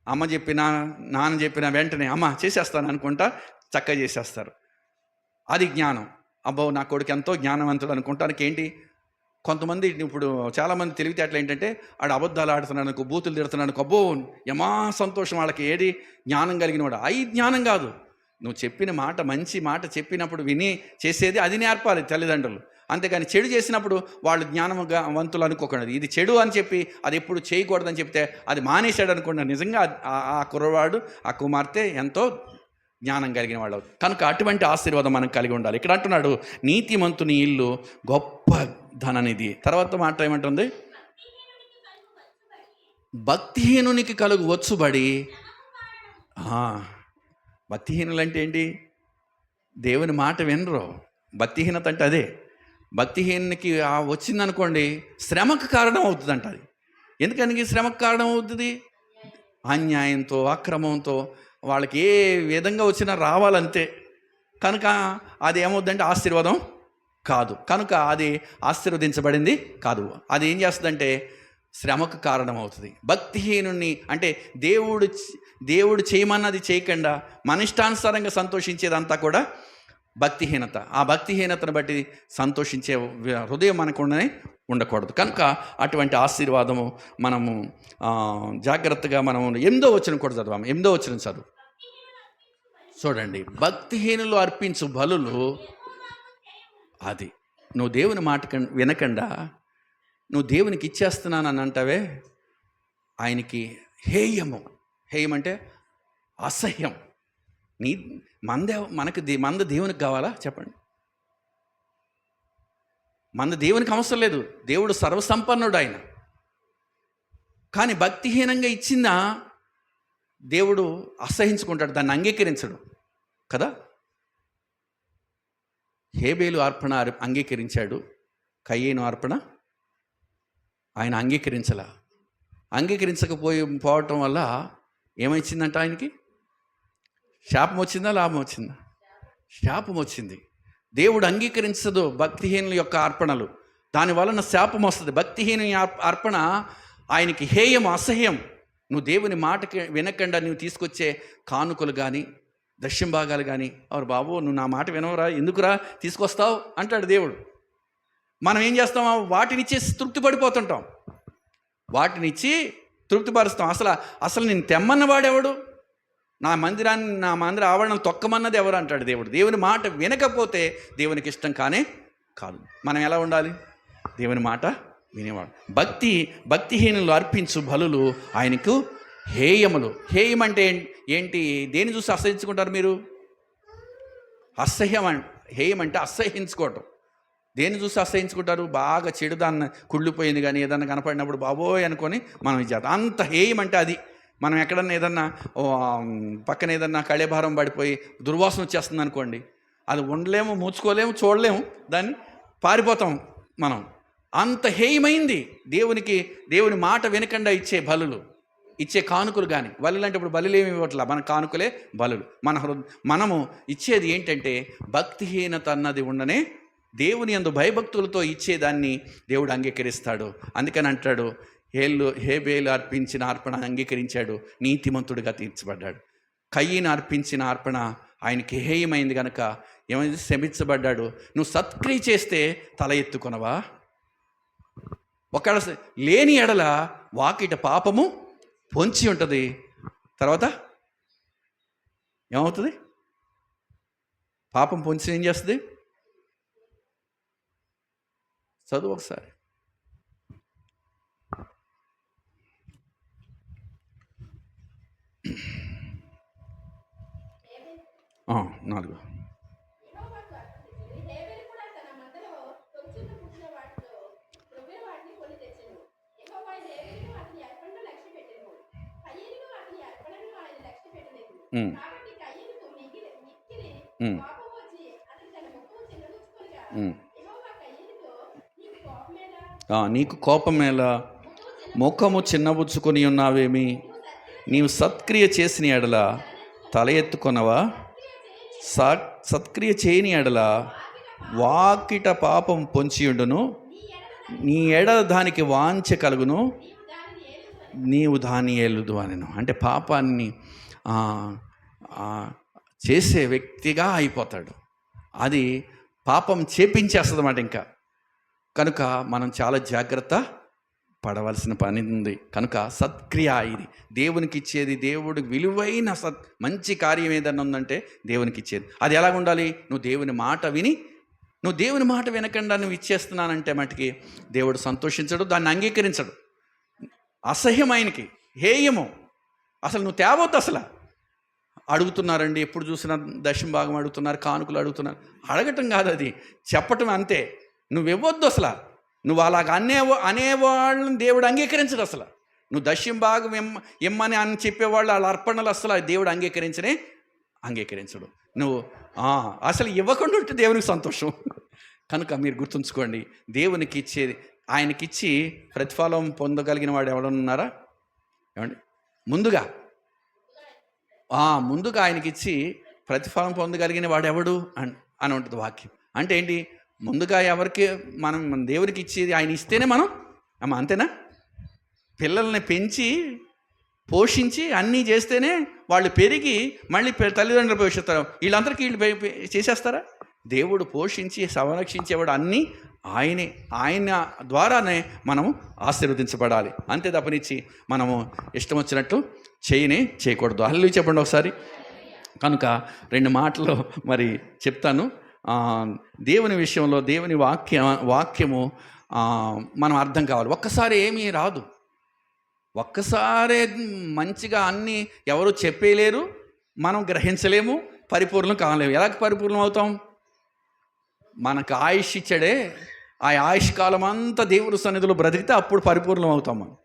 అమ్మ చెప్పినా నాన్న చెప్పినా వెంటనే అమ్మ చేసేస్తాను అనుకుంటా చక్కగా చేసేస్తారు. అది జ్ఞానం. అబ్బో నా కొడుకు ఎంతో జ్ఞానవంతుడు అనుకుంటానికి ఏంటి? కొంతమంది ఇప్పుడు చాలామంది తెలివితేటలు ఏంటంటే, ఆడు అబద్ధాలు ఆడుతున్నాడు, బూతులు తిడుతున్నాడు, అబ్బో యమా సంతోషం వాళ్ళకి. ఏది జ్ఞానం కలిగిన వాడు? అయి జ్ఞానం కాదు. నువ్వు చెప్పిన మాట, మంచి మాట చెప్పినప్పుడు విని చేసేది, అది నేర్పాలి తల్లిదండ్రులు. అంతేగాని చెడు చేసినప్పుడు వాళ్ళు జ్ఞానవంతులు అనుకోకూడదు. ఇది చెడు అని చెప్పి అది ఎప్పుడు చేయకూడదని చెప్తే అది మానేశాడు అనుకోండి, నిజంగా ఆ కుర్రవాడు, ఆ కుమార్తె ఎంతో జ్ఞానం కలిగిన వాళ్ళు. కనుక అటువంటి ఆశీర్వాదం మనం కలిగి ఉండాలి. ఇక్కడ అంటున్నాడు, నీతిమంతుని ఇల్లు గొప్ప ధననిధి. తర్వాత మాట ఏమంటుంది? భక్తిహీనునికి కలుగు వచ్చుబడి. భక్తిహీనులు అంటే ఏంటి? దేవుని మాట వినరు. భక్తిహీనత అంటే అదే. భక్తిహీనునికి వచ్చిందనుకోండి శ్రమకు కారణం అవుతుందంట. అది ఎందుకని శ్రమకు కారణం అవుతుంది? అన్యాయంతో, అక్రమంతో వాళ్ళకి ఏ విధంగా వచ్చినా రావాలంతే. కనుక అది ఏమవుతుందంటే ఆశీర్వాదం కాదు. కనుక అది ఆశీర్వదించబడింది కాదు. అది ఏం చేస్తుందంటే శ్రమకు కారణం అవుతుంది. భక్తిహీనుని అంటే దేవుడు చేయమన్నది చేయకుండా మన ఇష్టానుసారంగా సంతోషించేదంతా కూడా భక్తిహీనత. ఆ భక్తిహీనతను బట్టి సంతోషించే హృదయం మనకు ఉండకూడదు. కనుక అటువంటి ఆశీర్వాదము మనము జాగ్రత్తగా మనము 8వ వచనం కూడా చదవాము. 8వ వచనం చదువు చూడండి. భక్తిహీనులు అర్పించు బలులు, అది నువ్వు దేవుని మాట వినకుండా నువ్వు దేవునికి ఇచ్చేస్తున్నానని అంటావే, ఆయనకి హేయము. హేయం అంటే అసహ్యం. మంద దేవునికి కావాలా చెప్పండి? మంద దేవునికి అవసరం లేదు. దేవుడు సర్వసంపన్నుడు ఆయన. కానీ భక్తిహీనంగా ఇచ్చిందా దేవుడు అసహించుకుంటాడు, దాన్ని అంగీకరించడు కదా. హేబేలు అర్పణ అంగీకరించాడు, కయ్యేను అర్పణ ఆయన అంగీకరించకపోవటం వల్ల ఏమైందంట? ఆయనకి శాపం వచ్చిందా, లాభం వచ్చిందా? శాపం వచ్చింది. దేవుడు అంగీకరించదు భక్తిహీనుల యొక్క అర్పణలు, దాని వలన శాపం వస్తుంది. భక్తిహీన అర్పణ ఆయనకి హేయం, అసహ్యం. నువ్వు దేవుని మాటకి వినకుండా నువ్వు తీసుకొచ్చే కానుకలు కానీ దశమ భాగాలు కానీ, అవరు బాబు నువ్వు నా మాట వినవరా, ఎందుకురా తీసుకొస్తావు అంటాడు దేవుడు. మనం ఏం చేస్తాం? వాటినిచ్చి తృప్తి పడిపోతుంటాం, వాటినిచ్చి తృప్తిపరుస్తాం. అసలు నేను తెమ్మన్న వాడెవడు? నా మందిర ఆవరణలు తొక్కమన్నది ఎవరు అంటాడు దేవుడు. దేవుని మాట వినకపోతే దేవునికి ఇష్టం కానే కాదు. మనం ఎలా ఉండాలి? దేవుని మాట వినేవాడు. భక్తిహీనులు అర్పించు బలులు ఆయనకు హేయములు. హేయం అంటే ఏంటి? దేని చూసి అసహించుకుంటారు మీరు? హేయం అంటే అసహించుకోవటం. దేన్ని చూసి అసహించుకుంటారు? బాగా చెడుదాన్ని కుళ్ళిపోయింది కానీ ఏదన్నా కనపడినప్పుడు బాబోయ్ అనుకొని మనం ఇచ్చేస్తాం. అంత హేయం అంటే అది. మనం ఎక్కడన్నా ఏదన్నా పక్కన ఏదన్నా కళేభారం పడిపోయి దుర్వాసన వచ్చేస్తుంది అనుకోండి, అది ఉండలేము, మూచుకోలేము, చూడలేము, దాన్ని పారిపోతాం మనం. అంత హేయమైంది దేవుని మాట వినకుండా ఇచ్చే బలులు, ఇచ్చే కానుకలు. కానీ బలులు అంటే ఇప్పుడు బలులు ఏమి ఇవ్వట్లా, మన కానుకలే బలులు. మనము ఇచ్చేది ఏంటంటే భక్తిహీనత అన్నది ఉండనే దేవుని యందు భయభక్తులతో ఇచ్చేదాన్ని దేవుడు అంగీకరిస్తాడు. అందుకని అంటాడు, హేబేలు అర్పించిన అర్పణ అంగీకరించాడు, నీతిమంతుడిగా తీర్చబడ్డాడు. కయ్యను అర్పించిన అర్పణ ఆయనకి హేయమైంది కనుక ఏమైంది? శమించబడ్డాడు. నువ్వు సత్క్రియ చేస్తే తల ఎత్తుకొనవా? ఒకవేళ లేని ఎడల వాకిట పాపము పొంచి ఉంటుంది. తర్వాత ఏమవుతుంది? పాపం పొంచి ఏం చేస్తుంది? చదువు ఒకసారి. 4. నీకు కోపం ఎలా? ముఖము చిన్నబుచ్చుకొని ఉన్నావేమి? నీవు సత్క్రియ చేసిన ఎడల తల ఎత్తుకొనవా? సత్క్రియ చేయని ఎడల వాకిట పాపం పొంచియుండును, నీ ఎడ దానికి వాంఛ కలుగును, నీవు దాన్ని ఏలుదు అనెను. అంటే పాపాన్ని చేసే వ్యక్తిగా అయిపోతాడు. అది పాపం చేపించేస్తుంది అన్నమాట. ఇంకా కనుక మనం చాలా జాగ్రత్త పడవలసిన పని ఉంది. కనుక సత్క్రియ ఇది దేవునికి ఇచ్చేది. దేవుడికి విలువైన మంచి కార్యం ఏదన్నా ఉందంటే దేవునికి ఇచ్చేది. అది ఎలాగ ఉండాలి? నువ్వు దేవుని మాట వినకుండా నువ్వు ఇచ్చేస్తున్నానంటే మటుకి దేవుడు సంతోషించడు, దాన్ని అంగీకరించడు. అసహ్యం ఆయనకి, హేయము. అసలు నువ్వు తేవద్దు. అసలు అడుగుతున్నారండి, ఎప్పుడు చూసినా దశమ భాగం అడుగుతున్నారు, కానుకలు అడుగుతున్నారు. అడగటం కాదు, అది చెప్పటం అంతే. నువ్వు ఇవ్వద్దు. అసలు నువ్వు అలాగ అనేవాళ్ళని దేవుడు అంగీకరించడు. అసలు నువ్వు దశమ భాగం ఇమ్మని అని చెప్పేవాళ్ళు వాళ్ళ అర్పణలు అసలు దేవుడు అంగీకరించడు. నువ్వు అసలు ఇవ్వకుండా ఉంటే దేవునికి సంతోషం. కనుక మీరు గుర్తుంచుకోండి, దేవునికి ఇచ్చేది ఆయనకిచ్చి ప్రతిఫలం పొందగలిగిన వాడు ఎవడన్నారా? ఏమండి? ముందుగా ఆయనకిచ్చి ప్రతిఫలం పొందగలిగిన వాడు ఎవడు అని ఉంటుంది వాక్యం. అంటే ఏంటి? ముందుగా ఎవరికి మనం దేవుడికి ఇచ్చేది ఆయన ఇస్తేనే మనం అంతేనా? పిల్లల్ని పెంచి పోషించి అన్నీ చేస్తేనే వాళ్ళు పెరిగి మళ్ళీ తల్లిదండ్రులు పోషిస్తారు. వీళ్ళందరికీ వీళ్ళు చేసేస్తారా? దేవుడు పోషించి సంరక్షించేవాడు. అన్నీ ఆయన ద్వారానే మనము ఆశీర్వదించబడాలి. అంతే తప్పనిచ్చి మనము ఇష్టం వచ్చినట్టు చేయకూడదు. హల్లెలూయా చెప్పండి ఒకసారి. కనుక 2 మాటలు మరి చెప్తాను. దేవుని విషయంలో దేవుని వాక్యము మనం అర్థం కావాలి. ఒక్కసారి ఏమీ రాదు. ఒక్కసారే మంచిగా అన్నీ ఎవరు చెప్పేయలేరు, మనం గ్రహించలేము, పరిపూర్ణం కాలేము. ఎలా పరిపూర్ణం అవుతాం? మనకు ఆయుష్ ఇచ్చాడే, ఆ ఆయుష్ కాలం అంతా దేవుడి సన్నిధిలో బ్రతికితే అప్పుడు పరిపూర్ణం అవుతాం మనం.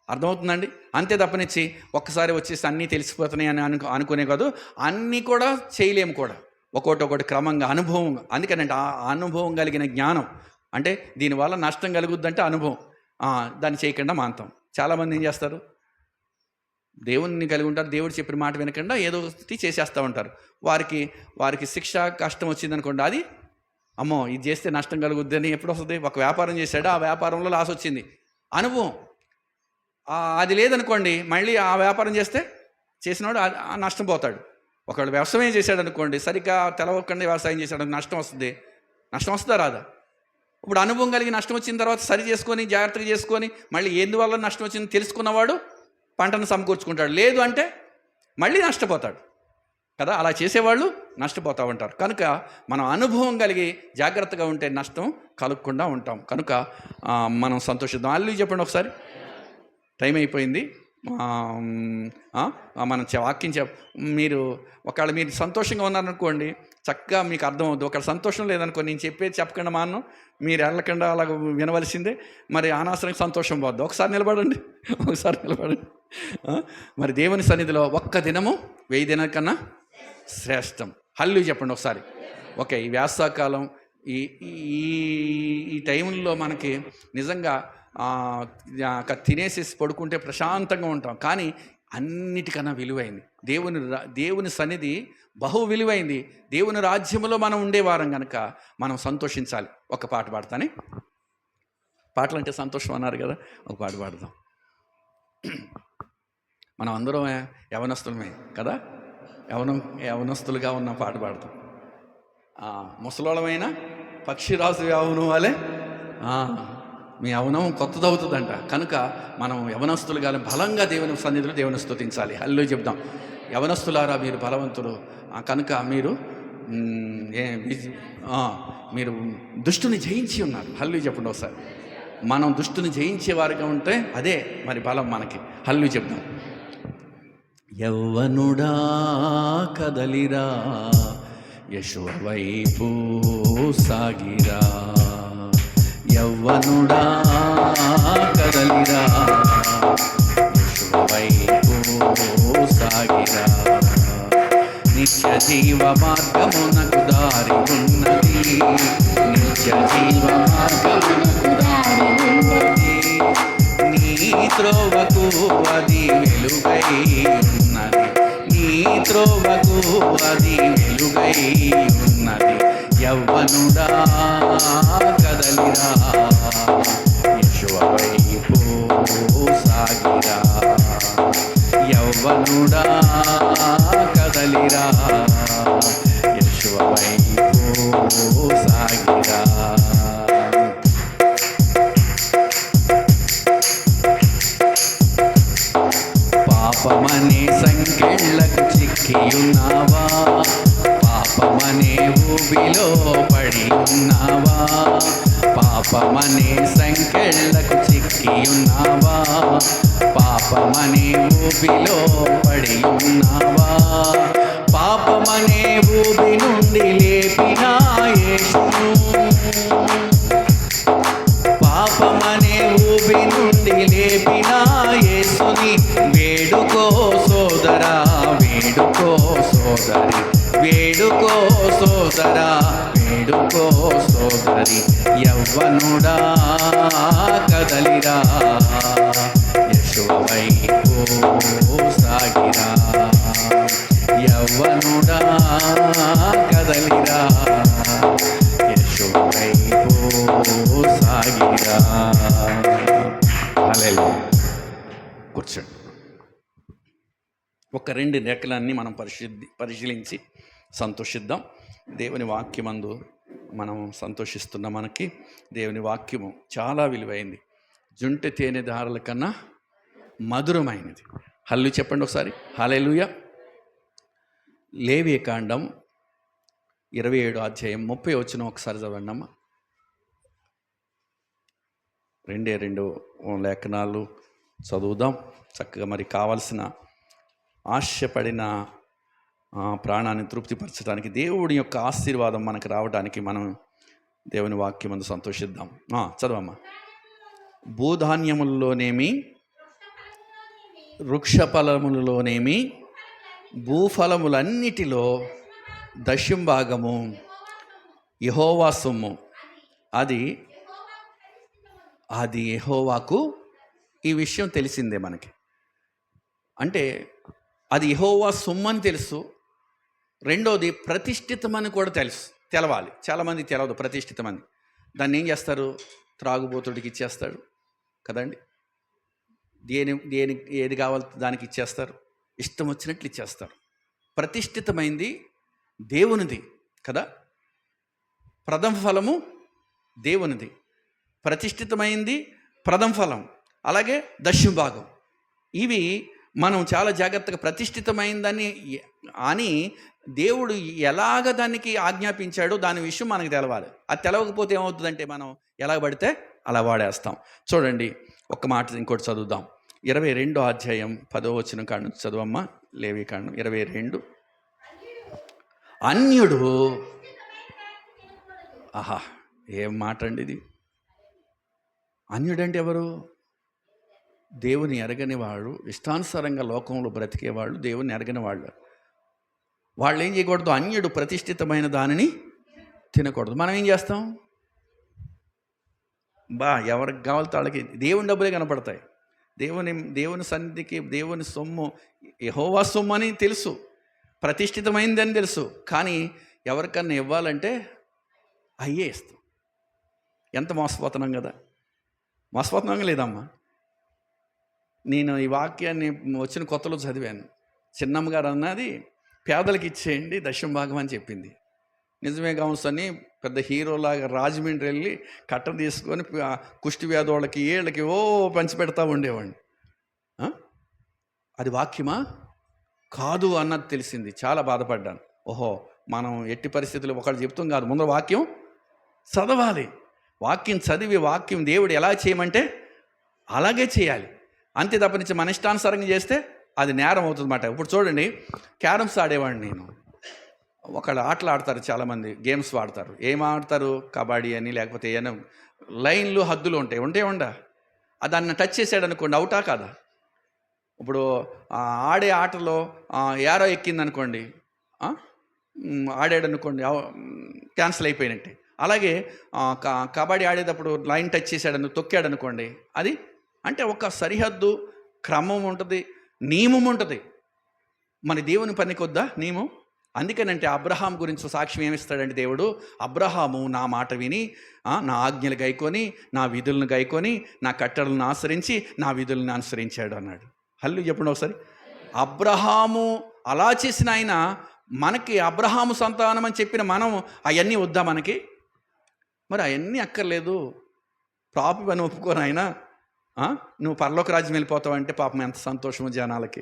అర్థమవుతుందండి? అంతే తప్పనిచ్చి ఒక్కసారి వచ్చేసి అన్నీ తెలిసిపోతున్నాయి అని అనుకునే కాదు, అన్నీ కూడా చేయలేము కూడా. ఒక్కొక్కటి క్రమంగా అనుభవం. అందుకనంటే ఆ అనుభవం కలిగిన జ్ఞానం అంటే దీనివల్ల నష్టం కలుగుద్దంటే అనుభవం. దాన్ని చేయకుండా మాంతం. చాలామంది ఏం చేస్తారు, దేవుణ్ణి కలిగి ఉంటారు, దేవుడు చెప్పిన మాట వినకుండా ఏదో చేసేస్తూ ఉంటారు. వారికి శిక్ష కష్టం వచ్చిందనుకోండి, అది అమ్మో ఇది చేస్తే నష్టం కలుగుద్ది అని ఎప్పుడు వస్తుంది? ఒక వ్యాపారం చేశాడు, ఆ వ్యాపారంలో లాస్ వచ్చింది, అనుభవం. అది లేదనుకోండి, మళ్ళీ ఆ వ్యాపారం చేసినవాడు నష్టం పోతాడు. ఒకవేళ వ్యవసాయం చేశాడు అనుకోండి, సరిగ్గా తెలవకుండా వ్యవసాయం చేశాడు, నష్టం వస్తుందా రాదా? ఇప్పుడు అనుభవం కలిగి నష్టం వచ్చిన తర్వాత సరి చేసుకొని జాగ్రత్తగా చేసుకొని మళ్ళీ ఎందువల్ల నష్టం వచ్చింది తెలుసుకున్నవాడు పంటను సమకూర్చుకుంటాడు. లేదు అంటే మళ్ళీ నష్టపోతాడు కదా. అలా చేసేవాళ్ళు నష్టపోతూ ఉంటారు. కనుక మనం అనుభవం కలిగి జాగ్రత్తగా ఉంటే నష్టం కలగకుండా ఉంటాం. కనుక మనం సంతోషిద్దాం. అల్లు చెప్పండి ఒకసారి. టైం అయిపోయింది. మనం వాక్యం మీరు ఒకవేళ మీరు సంతోషంగా ఉన్నారనుకోండి, చక్కగా మీకు అర్థమవుతుంది. ఒకవేళ సంతోషం లేదనుకో, నేను చెప్పేది చెప్పకుండా మాను, మీరు వెళ్ళకుండా అలాగ వినవలసిందే. మరి అనవసరంగా సంతోషం పోద్ది. ఒకసారి నిలబడండి. మరి దేవుని సన్నిధిలో ఒక్క దినము 1000 దినాల కన్నా శ్రేష్టం. హల్లు చెప్పండి ఒకసారి. ఓకే, ఈ వేసవకాలం ఈ టైంలో మనకి నిజంగా తినేసేసి పడుకుంటే ప్రశాంతంగా ఉంటాం. కానీ అన్నిటికన్నా విలువైంది దేవుని సన్నిధి, బహు విలువైంది. దేవుని రాజ్యంలో మనం ఉండేవారం కనుక మనం సంతోషించాలి. ఒక పాట పాడతానే. పాటలు అంటే సంతోషం అన్నారు కదా, ఒక పాట పాడదాం. మనం అందరం యవనస్తులమే కదా, యవనస్తులుగా ఉన్న పాట పాడతాం. ముసలోళమైన పక్షిరాజు యవనం వలె మీ యవనం కొత్తదవుతుందంట. కనుక మనం యవనస్తులుగా బలంగా దేవుని సన్నిధిలో దేవుని స్తుతించాలి. హల్లు చెప్దాం. యవనస్తులారా మీరు బలవంతులు కనుక మీరు దుష్టుని జయించి ఉన్నారు. హల్లు చెప్పండి ఒకసారి. మనం దుష్టుని జయించే వారిగా ఉంటే అదే మరి బలం మనకి. హల్లు చెప్దాం. యవ్వనుడా కదలిరా, యెషువ వైపు సాగిరా. యవ్వనుడా కదలిరా, యెషువ వైపు సాగిరా. నిత్య జీవ మార్గమునకు దారి ఉన్నది, నిత్య జీవ మార్గమునకు దారి ఉన్నది. నీ త్రోవకు అది వెలుగై ఉన్నది, నీ త్రోవకు అది వెలుగై ఉన్నది. యవ్వనుడా కదలిరా, యెషువ వైపు సాగిరా. యవ్వనుడా కదలిరా, యెషువ వైపు సాగిరా. పాపమనే సంకెళ్ళకు చిక్కియున్నావా, పాపమనే ఊబిలో పడి ఉన్నావా. పాపమనే సంకెళ్ళకు చిక్కియున్నావా, పాపమనే ఊబిలో పడి ఉన్నావా. పాపమనే ఊబి నుండి లేపిన యేసును, పాపమనే ఊబి నుండి లేపిన యేసుని వేడుకో సోదరా, వేడుకో సోదరి, వేడుకో సోదరా, వేడుకో సోదరి. యవ్వనుడా కదలిరా, యెషువ వైపు సాగిరా. యవ్వనుడా కదలిరా, యెషువ వైపు సాగిరా. హల్లెలూయా. కూర్చోండి. ఒక 2 రేఖలన్నీ మనం పరిశీలించి సంతోషిద్దాం. దేవుని వాక్యమందు మనం సంతోషిస్తున్న మనకి దేవుని వాక్యము చాలా విలువైంది, జుంటె తేనె దారుల కన్నా మధురమైనది. హల్లు చెప్పండి ఒకసారి. హల్లెలూయా. లేవియకాండం 27 అధ్యాయం 30 వచనం ఒకసారి చదవండి అమ్మ. 2 లేఖనాలు చదువుదాం చక్కగా. మరి కావాల్సిన ఆశపడిన ప్రాణాన్ని తృప్తిపరచడానికి, దేవుడి యొక్క ఆశీర్వాదం మనకు రావడానికి మనం దేవుని వాక్యమందు సంతోషిద్దాం. చదవమ్మా. భూధాన్యములలోనేమి, వృక్షఫలములలోనేమి, భూఫలములన్నిటిలో దశం భాగము యెహోవా సొమ్ము, అది యెహోవాకు. ఈ విషయం తెలిసిందే మనకి. అంటే అది యెహోవా సొమ్ము అని తెలుసు. రెండోది ప్రతిష్ఠితమని కూడా తెలవాలి. చాలామంది తెలవదు ప్రతిష్ఠితమని. దాన్ని ఏం చేస్తారు? త్రాగుబోతుడికి ఇచ్చేస్తాడు కదండి. ఏది కావాలో దానికి ఇచ్చేస్తారు, ఇష్టం వచ్చినట్లు ఇచ్చేస్తారు. ప్రతిష్ఠితమైంది దేవునిది కదా. ప్రథమ ఫలము దేవునిది, ప్రతిష్ఠితమైంది ప్రథమ ఫలం, అలాగే దశమ భాగం. ఇవి మనం చాలా జాగ్రత్తగా ప్రతిష్ఠితమైందని అని దేవుడు ఎలాగ దానికి ఆజ్ఞాపించాడో దాని విషయం మనకు తెలవాలి. అది తెలవకపోతే ఏమవుతుందంటే మనం ఎలా పడితే అలా వాడేస్తాం. చూడండి, ఒక్క మాట ఇంకోటి చదువుదాం. 22 అధ్యాయం 10వ వచనం కాడ నుంచి చదువమ్మ. లేవికాండం 22. అన్యుడు, ఆహా ఏం మాట అండి ఇది. అన్యుడంటే ఎవరు? దేవుని ఎరగని వాడు, ఇష్టానుసారంగా లోకంలో బ్రతికేవాళ్ళు, దేవుని ఎరగని వాళ్ళు. వాళ్ళు ఏం చేయకూడదు? అన్యుడు ప్రతిష్ఠితమైన దానిని తినకూడదు. మనం ఏం చేస్తాం? ఎవరికి కావాలి వాళ్ళకి దేవుని డబ్బులే కనపడతాయి. దేవుని సన్నిధికి దేవుని సొమ్ము యెహోవా సొమ్ము అని తెలుసు, ప్రతిష్ఠితమైందని తెలుసు. కానీ ఎవరికన్నా ఇవ్వాలంటే అయ్యే ఇస్తాం. ఎంత మోసపోతున్నాం కదా. మోసపోతున్నాం లేదమ్మా. నేను ఈ వాక్యాన్ని వచ్చిన కొత్తలో చదివాను. చిన్నమ్మ గారు అన్నది పేదలకు ఇచ్చేయండి దశమ భాగం అని చెప్పింది. నిజమే కావచ్చు అని పెద్ద హీరోలాగా రాజమండ్రి వెళ్ళి కట్టం తీసుకొని కుష్టి వ్యాధులకి ఏళ్ళకి పంచిపెడతా ఉండేవాడిని. అది వాక్యమా కాదు అన్నది తెలిసింది. చాలా బాధపడ్డాను. ఓహో, మనం ఎట్టి పరిస్థితులు ఒకళ్ళు చెప్తాం కాదు, ముందు వాక్యం చదవాలి. వాక్యం చదివి వాక్యం దేవుడు ఎలా చేయమంటే అలాగే చేయాలి. అంతే తప్పనించి మన ఇష్టానుసారంగా చేస్తే అది నేరం అవుతుంది అన్నమాట. ఇప్పుడు చూడండి, క్యారమ్స్ ఆడేవాడిని నేను. ఒకళ్ళు ఆటలు ఆడతారు, చాలామంది గేమ్స్ వాడతారు. ఏం ఆడతారు? కబడ్డీ అని, లేకపోతే ఏమైనా లైన్లు హద్దులు ఉండే దాన్ని టచ్ చేసాడు అనుకోండి, అవుటా కాదా? ఇప్పుడు ఆడే ఆటలో యారో ఎక్కిందనుకోండి, ఆడాడు అనుకోండి, క్యాన్సిల్ అయిపోయినట్టే. అలాగే కబడ్డీ ఆడేటప్పుడు లైన్ టచ్ చేశాడను, తొక్కాడు అనుకోండి, అది అంటే ఒక సరిహద్దు, క్రమం ఉంటుంది, నియమం ఉంటుంది. మన దేవుని పనికొద్దా నియమం? అందుకనంటే అబ్రహాం గురించి సాక్ష్యం ఏమిస్తాడంటే దేవుడు, అబ్రహాము నా మాట విని నా ఆజ్ఞలు గైకొని, నా విధులను గైకొని, నా కట్టడలను ఆచరించి, నా విధులను అనుసరించాడు అన్నాడు. హల్లు చెప్పండి ఒకసారి. అబ్రహాము అలా చేసిన ఆయన మనకి అబ్రహాము సంతానం అని చెప్పిన మనం అవన్నీ వద్దా మనకి? మరి అవన్నీ అక్కర్లేదు, పాపి అని ఒప్పుకోను ఆయన. నువ్వు పరలోక రాజ్యం వెళ్ళిపోతావు అంటే పాపం ఎంత సంతోషము జనాలకి.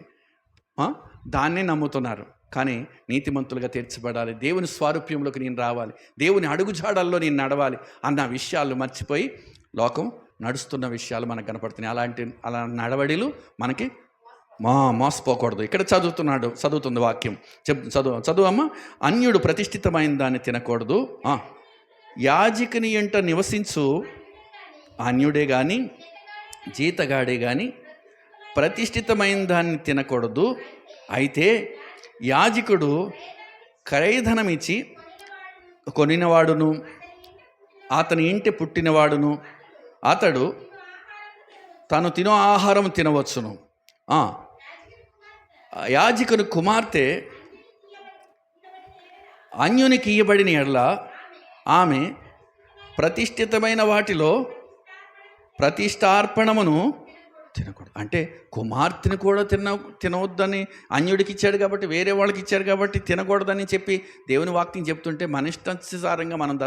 దాన్నే నమ్ముతున్నారు. కానీ నీతిమంతులుగా తీర్చబడాలి, దేవుని స్వారూప్యంలోకి నేను రావాలి, దేవుని అడుగుజాడల్లో నేను నడవాలి అన్న విషయాలు మర్చిపోయి లోకం నడుస్తున్న విషయాలు మనకు కనపడుతున్నాయి. అలా నడవడిలు మనకి మోసపోకూడదు. ఇక్కడ చదువుతుంది వాక్యం. చదువమ్మ. అన్యుడు ప్రతిష్ఠితమైన దాన్ని తినకూడదు. యాజకుని ఎంట నివసించు అన్యుడే కానీ జీతగాడే కానీ ప్రతిష్ఠితమైన దాన్ని తినకూడదు. అయితే యాజకుడు క్రయధనం ఇచ్చి కొనినవాడును, అతని ఇంటి పుట్టినవాడును, అతడు తను తినో ఆహారం తినవచ్చును. యాజకుని కుమార్తె అన్యునికి ఇయ్యబడిన ఎడల ఆమె ప్రతిష్ఠితమైన వాటిలో ప్రతిష్టార్పణమును తినకూడదు. అంటే కుమార్తెని కూడా తినవద్దని అన్యుడికి ఇచ్చాడు కాబట్టి, వేరే వాళ్ళకి ఇచ్చాడు కాబట్టి తినకూడదని చెప్పి దేవుని వాక్యం చెప్తుంటే మన ఇష్టానుసారంగా మనం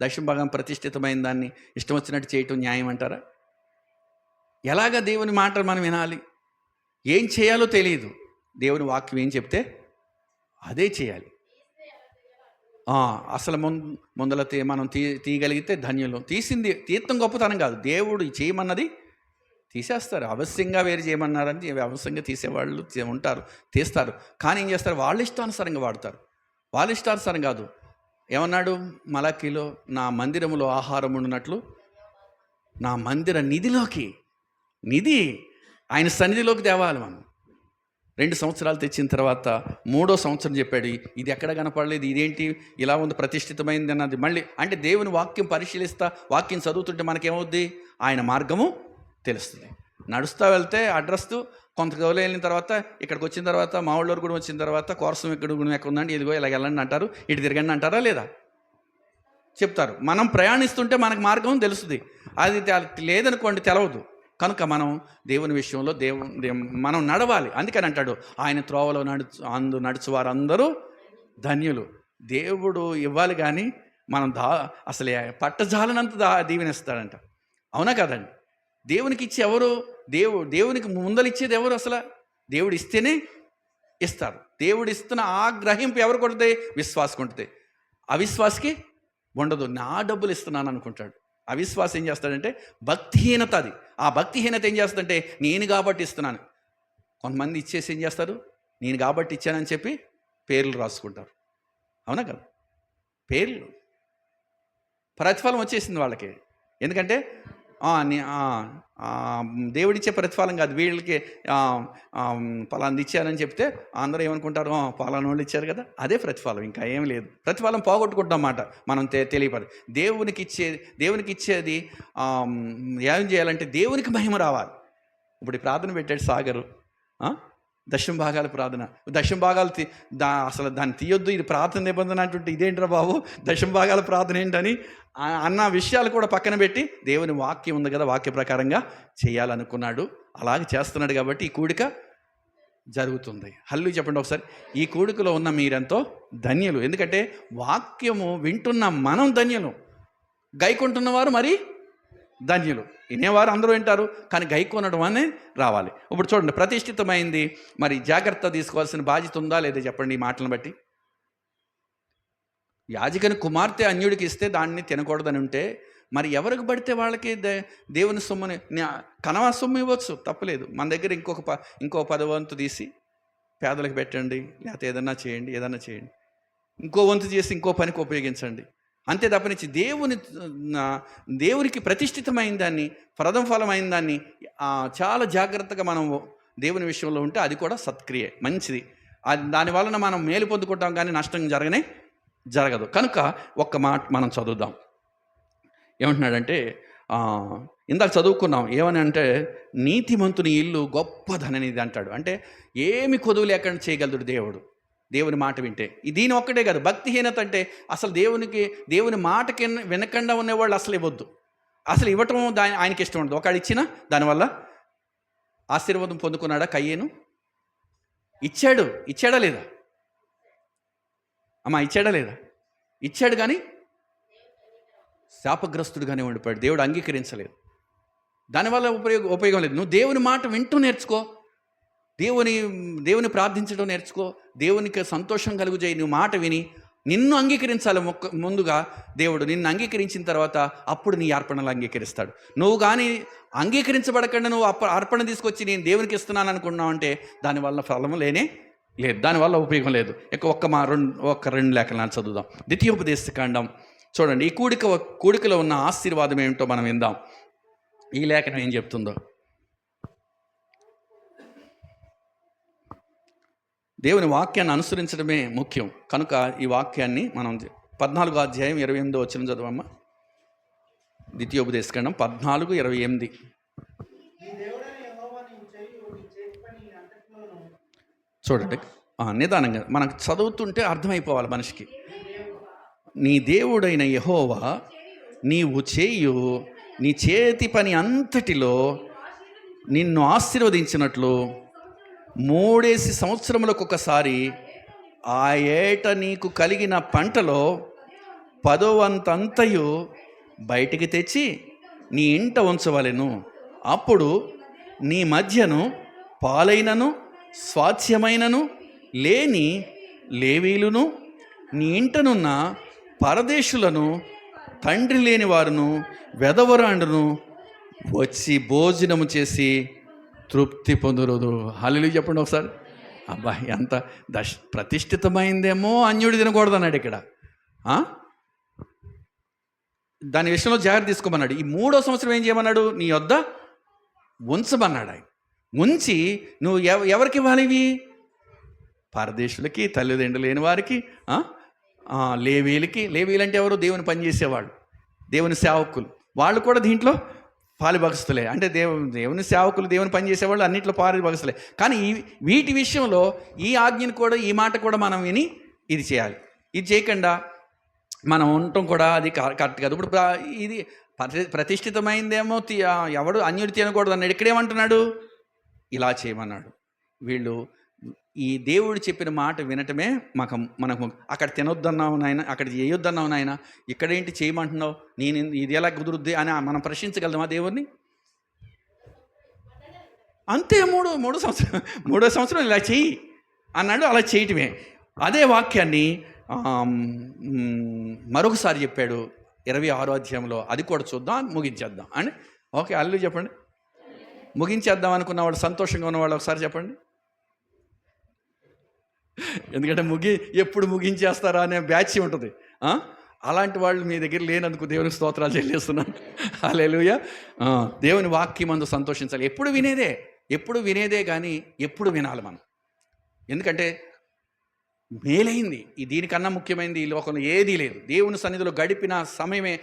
దశమ భాగం ప్రతిష్ఠితమైన దాన్ని ఇష్టం వచ్చినట్టు చేయటం న్యాయం అంటారా? ఎలాగ దేవుని మాట మనం వినాలి? ఏం చేయాలో తెలియదు. దేవుని వాక్యం ఏం చెప్తే అదే చేయాలి. అసలు ముందల మనం తీయగలిగితే ధన్యులు. తీర్థం గొప్పతనం కాదు, దేవుడు చేయమన్నది తీసేస్తారు. అవశ్యంగా వేరు చేయమన్నారని అవశ్యంగా తీసేవాళ్ళు ఉంటారు, తీస్తారు. కానీ ఏం చేస్తారు? వాళ్ళ ఇష్టానుసారంగా వాడతారు. వాళ్ళ ఇష్టానుసారం కాదు. ఏమన్నాడు మలాకీలో? నా మందిరములో ఆహారం ఉండినట్లు నా మందిర నిధి ఆయన సన్నిధిలోకి తేవాలి మనం. 2 సంవత్సరాలు తెచ్చిన తర్వాత 3వ సంవత్సరం చెప్పాడు, ఇది ఎక్కడ కనపడలేదు, ఇదేంటి ఇలా ఉంది, ప్రతిష్ఠితమైంది అన్నది. మళ్ళీ అంటే దేవుని వాక్యం పరిశీలిస్తా, వాక్యం చదువుతుంటే మనకేమవుద్ది, ఆయన మార్గము తెలుస్తుంది. నడుస్తూ వెళ్తే అడ్రస్ కొంత గౌలు వెళ్ళిన తర్వాత ఇక్కడికి వచ్చిన తర్వాత మా ఊళ్ళో కూడా వచ్చిన తర్వాత కోరసం ఇక్కడ గుణం ఎక్కడ ఉందండి, ఇదిగో ఇలా వెళ్ళండి అంటారు, ఇటు తిరగండి అంటారా లేదా, చెప్తారు. మనం ప్రయాణిస్తుంటే మనకు మార్గం తెలుస్తుంది. అది లేదనుకోండి, తెలవదు. కనుక మనం దేవుని విషయంలో మనం నడవాలి. అందుకని అంటాడు, ఆయన త్రోవలో నడుచు వారందరూ ధన్యులు. దేవుడు ఇవ్వాలి కానీ మనం అసలు పట్టజాలనంత దీవెనిస్తాడంట. అవునా కదండి? దేవునికి ఇచ్చే ఎవరు? దేవునికి ముందలిచ్చేది ఎవరు? అసలు దేవుడు ఇస్తేనే ఇస్తారు. దేవుడు ఇస్తున్న ఆ గ్రహింపు ఎవరు కొడుతుంది? విశ్వాసం ఉంటుంది. అవిశ్వాసకి ఉండదు. నా డబ్బులు ఇస్తున్నాను అనుకుంటాడు. అవిశ్వాసం ఏం చేస్తాడంటే భక్తిహీనత. అది ఆ భక్తిహీనత ఏం చేస్తుందంటే నేను కాబట్టి ఇస్తున్నాను. కొంతమంది ఇచ్చేసి ఏం చేస్తారు, నేను కాబట్టి ఇచ్చానని చెప్పి పేర్లు రాసుకుంటారు. అవునా కదా? పేర్లు ప్రతిఫలం వచ్చేసింది వాళ్ళకి. ఎందుకంటే దేవుడిచ్చే ప్రతిఫలం కాదు, వీళ్ళకి పలానా ఇచ్చారని చెప్తే అందరూ ఏమనుకుంటారు, పలానా వాళ్ళు ఇచ్చారు కదా, అదే ప్రతిఫలం, ఇంకా ఏం లేదు. ప్రతిఫలం పోగొట్టుకుంటాం అన్నమాట మనం తెలియపడి. దేవునికి ఇచ్చేది ఏం చేయాలంటే దేవునికి మహిమ రావాలి. ఇప్పుడు ప్రార్థన పెట్టాడు సాగరు, దశమ భాగాల ప్రార్థన. దశమ భాగాలు అసలు దాన్ని తీయొద్దు, ఇది ప్రార్థన నిబంధన అంటుంటే ఇదేంట్రా బాబు దశమ భాగాల ప్రార్థన ఏంటని అన్న విషయాలు కూడా పక్కన పెట్టి దేవుని వాక్యం ఉంది కదా, వాక్య ప్రకారంగా చేయాలనుకున్నాడు. అలాగే చేస్తున్నాడు కాబట్టి ఈ కూడిక జరుగుతుంది. హల్లు చెప్పండి ఒకసారి. ఈ కూడికలో ఉన్న మీరెంతో ధన్యులు. ఎందుకంటే వాక్యము వింటున్న మనం ధన్యులు, గైకుంటున్నవారు మరి ధన్యులు. వినేవారు అందరూ వింటారు, కానీ గైకొనడం అనే రావాలి. ఇప్పుడు చూడండి, ప్రతిష్ఠితమైంది, మరి జాగ్రత్త తీసుకోవాల్సిన బాధ్యత ఉందా లేదా చెప్పండి. ఈ మాటలను బట్టి యాజకుని కుమార్తె అన్యుడికి ఇస్తే దాన్ని తినకూడదని ఉంటే, మరి ఎవరికి పడితే వాళ్ళకి దేవుని సొమ్ముని కనవా సొమ్ము ఇవ్వచ్చు, తప్పలేదు. మన దగ్గర ఇంకో 10 వంతు తీసి పేదలకు పెట్టండి, లేకపోతే ఏదన్నా చేయండి. ఇంకో వంతు చేసి ఇంకో పనికి ఉపయోగించండి. అంతే తప్పనిచ్చి దేవునికి ప్రతిష్ఠితమైన దాన్ని, ప్రథమ ఫలమైన దాన్ని చాలా జాగ్రత్తగా మనం దేవుని విషయంలో ఉంటే అది కూడా సత్క్రియ, మంచిది. దాని వలన మనం మేలు పొందుకుంటాం, కానీ నష్టం జరగదు. కనుక ఒక్క మాట మనం చదువుదాం. ఏమంటున్నాడంటే, ఇందాక చదువుకున్నాం, ఏమని అంటే నీతిమంతుని ఇల్లు గొప్పదననిది అంటాడు. అంటే ఏమి కొదువు లేకుండా చేయగలడు దేవుని మాట వింటే. దీని ఒక్కటే కాదు, భక్తిహీనత అంటే అసలు దేవుని మాటకి వినకుండా ఉండేవాళ్ళు అసలు ఇవ్వద్దు. అసలు ఇవ్వటం ఆయనకి ఇష్టం ఉండదు. ఒకడు ఇచ్చినా దానివల్ల ఆశీర్వాదం పొందుకున్నాడా కయ్యేను? ఇచ్చాడా లేదా అమ్మా? ఇచ్చాడా లేదా? ఇచ్చాడు, కానీ శాపగ్రస్తుడుగానే ఉండిపోయాడు. దేవుడు అంగీకరించలేదు. దానివల్ల ఉపయోగం లేదు. నువ్వు దేవుని మాట వింటూ నేర్చుకో, దేవుని ప్రార్థించడం నేర్చుకో, దేవునికి సంతోషం కలుగుజేయి. నువ్వు మాట విని నిన్ను అంగీకరించాలి. ముందుగా దేవుడు నిన్ను అంగీకరించిన తర్వాత అప్పుడు నీ అర్పణలు అంగీకరిస్తాడు. నువ్వు కానీ అంగీకరించబడకుండా నువ్వు అర్పణ తీసుకొచ్చి నేను దేవునికి ఇస్తున్నాను అనుకున్నావు అంటే దానివల్ల ఫలము లేదు, దానివల్ల ఉపయోగం లేదు. ఒక్క రెండు లేఖనాలు చదువుదాం. ద్వితీయోపదేశకాండం చూడండి. ఈ కూడికలో ఉన్న ఆశీర్వాదం ఏమిటో మనం విందాం. ఈ లేఖనం ఏం చెప్తుందో. దేవుని వాక్యాన్ని అనుసరించడమే ముఖ్యం. కనుక ఈ వాక్యాన్ని మనం 14వ అధ్యాయం 28వ వచనం చదవమ్మా. ద్వితీయోపదేశకాండం 14:28. చూడండి, నిదానంగా మనకు చదువుతుంటే అర్థమైపోవాలి మనిషికి. నీ దేవుడైన యెహోవా నీవు చేయు నీ చేతి పని అంతటిలో నిన్ను ఆశీర్వదించినట్లు 3 సంవత్సరములకు ఒకసారి ఆ ఏట నీకు కలిగిన పంటలో 10వ వంతంతయు బయటికి తెచ్చి నీ ఇంట ఉంచవలెను. అప్పుడు నీ మధ్యను పాలైనను స్వాస్థ్యమైనను లేని లేవీలును నీ ఇంటనున్న పరదేశులను తండ్రి లేని వారును వెదవరాండును వచ్చి భోజనము చేసి తృప్తి పొందురుదు. హల్లెలూయా చెప్పండి ఒకసారి. అబ్బా, ఎంత ప్రతిష్ఠితమైందేమో అన్యుడు తినకూడదు అన్నాడు ఇక్కడ. దాని విషయంలో జాగ్రత్త తీసుకోమన్నాడు. ఈ 3వ సంవత్సరం ఏం చేయమన్నాడు? నీ వద్ద ఉంచమన్నాడు ఆయన. ఉంచి నువ్వు ఎవరికి ఇవ్వాలి ఇవి? పరదేశులకి, తల్లిదండ్రులు లేని వారికి, లేవీలకి. లేవీలు అంటే ఎవరు? దేవుని పనిచేసేవాళ్ళు, దేవుని సేవకులు. వాళ్ళు కూడా దీంట్లో పాలిభగస్తులే. అంటే దేవుని సేవకులు, దేవుని పనిచేసేవాళ్ళు అన్నింటిలో పాలిభగస్తులే. కానీ వీటి విషయంలో ఈ ఆజ్ఞను కూడా, ఈ మాట కూడా మనం విని ఇది చేయాలి. ఇది చేయకుండా మనం ఉండటం కూడా అది కరెక్ట్ కాదు. ఇప్పుడు ఇది ప్రతిష్ఠితమైందేమో ఎవడు అన్యుడు తినకూడదు అన్నాడు. ఇక్కడేమంటున్నాడు? ఇలా చేయమన్నాడు. వీళ్ళు ఈ దేవుడు చెప్పిన మాట వినటమే మనకు అక్కడ తినొద్దన్నావు నాయన, అక్కడ చేయొద్దన్నావు నాయన, ఇక్కడేంటి చేయమంటున్నావు, నేను ఇది ఎలా కుదురుద్ది అని మనం ప్రశ్నించగలమా దేవుణ్ణి? అంతే. మూడో సంవత్సరం ఇలా చెయ్యి అన్నాడు. అలా చేయటమే. అదే వాక్యాన్ని మరొకసారి చెప్పాడు 26వ అధ్యాయంలో. అది కూడా చూద్దాం, ముగించేద్దాం అండి. ఓకే, అల్లు చెప్పండి. ముగించేద్దాం అనుకున్న వాళ్ళు, సంతోషంగా ఉన్నవాళ్ళు ఒకసారి చెప్పండి. ఎందుకంటే ఎప్పుడు ముగించేస్తారా అనే బ్యాచ్ ఉంటుంది. అలాంటి వాళ్ళు మీ దగ్గర లేనందుకు దేవునికి స్తోత్రాలు చెల్లిస్తున్నాను. హల్లెలూయా. దేవుని వాక్యం అందు సంతోషించాలి. ఎప్పుడు వినేదే కానీ ఎప్పుడు వినాలి మనం. ఎందుకంటే మేలైంది, దీనికన్నా ముఖ్యమైనది ఈ లోకంలో ఏదీ లేదు. దేవుని సన్నిధిలో గడిపిన సమయమే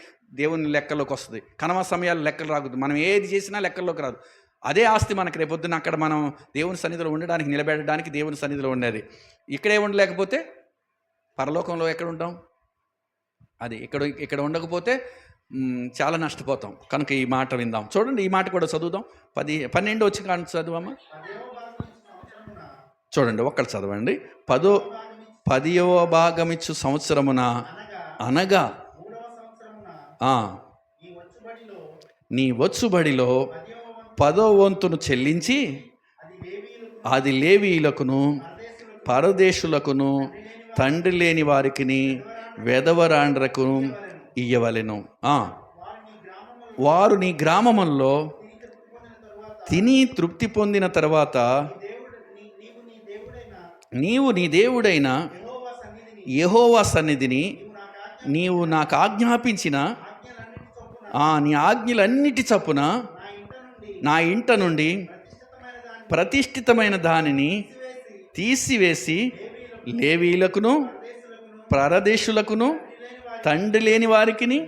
దేవుని లెక్కల్లోకి వస్తుంది. కనవ సమయాలు లెక్కలు రాకూడదు. మనం ఏది చేసినా లెక్కల్లోకి రాదు. అదే ఆస్తి మనకి రేపొద్దున అక్కడ మనం దేవుని సన్నిధిలో ఉండడానికి, నిలబెట్టడానికి దేవుని సన్నిధిలో ఉండేది. ఇక్కడే ఉండలేకపోతే పరలోకంలో ఎక్కడ ఉంటాం? అది ఇక్కడ ఉండకపోతే చాలా నష్టపోతాం. కనుక ఈ మాట విందాం. చూడండి, ఈ మాట కూడా చదువుదాం. 12 వచ్చి కానీ చదువమ్మా. చూడండి, ఒక్కళ్ళు చదవండి. 10వ భాగమిచ్చు సంవత్సరమున అనగా నీ వచ్చుబడిలో 10వ వంతును చెల్లించి అది లేవీయులకును, పరదేశులకును, తండ్రి లేని వారికి, వెధవరాండ్రకు ఇయ్యవలెను. వారు నీ గ్రామముల్లో తిని తృప్తి పొందిన తర్వాత నీవు నీ దేవుడైన యెహోవా సన్నిధిని నీవు నాకు ఆజ్ఞాపించిన నీ ఆజ్ఞలన్నిటి చప్పున నా ఇంట నుండి ప్రతిష్ఠితమైన దానిని తీసివేసి లేవీయులకును, పరదేశులకును, తండ్రి లేని వారికి,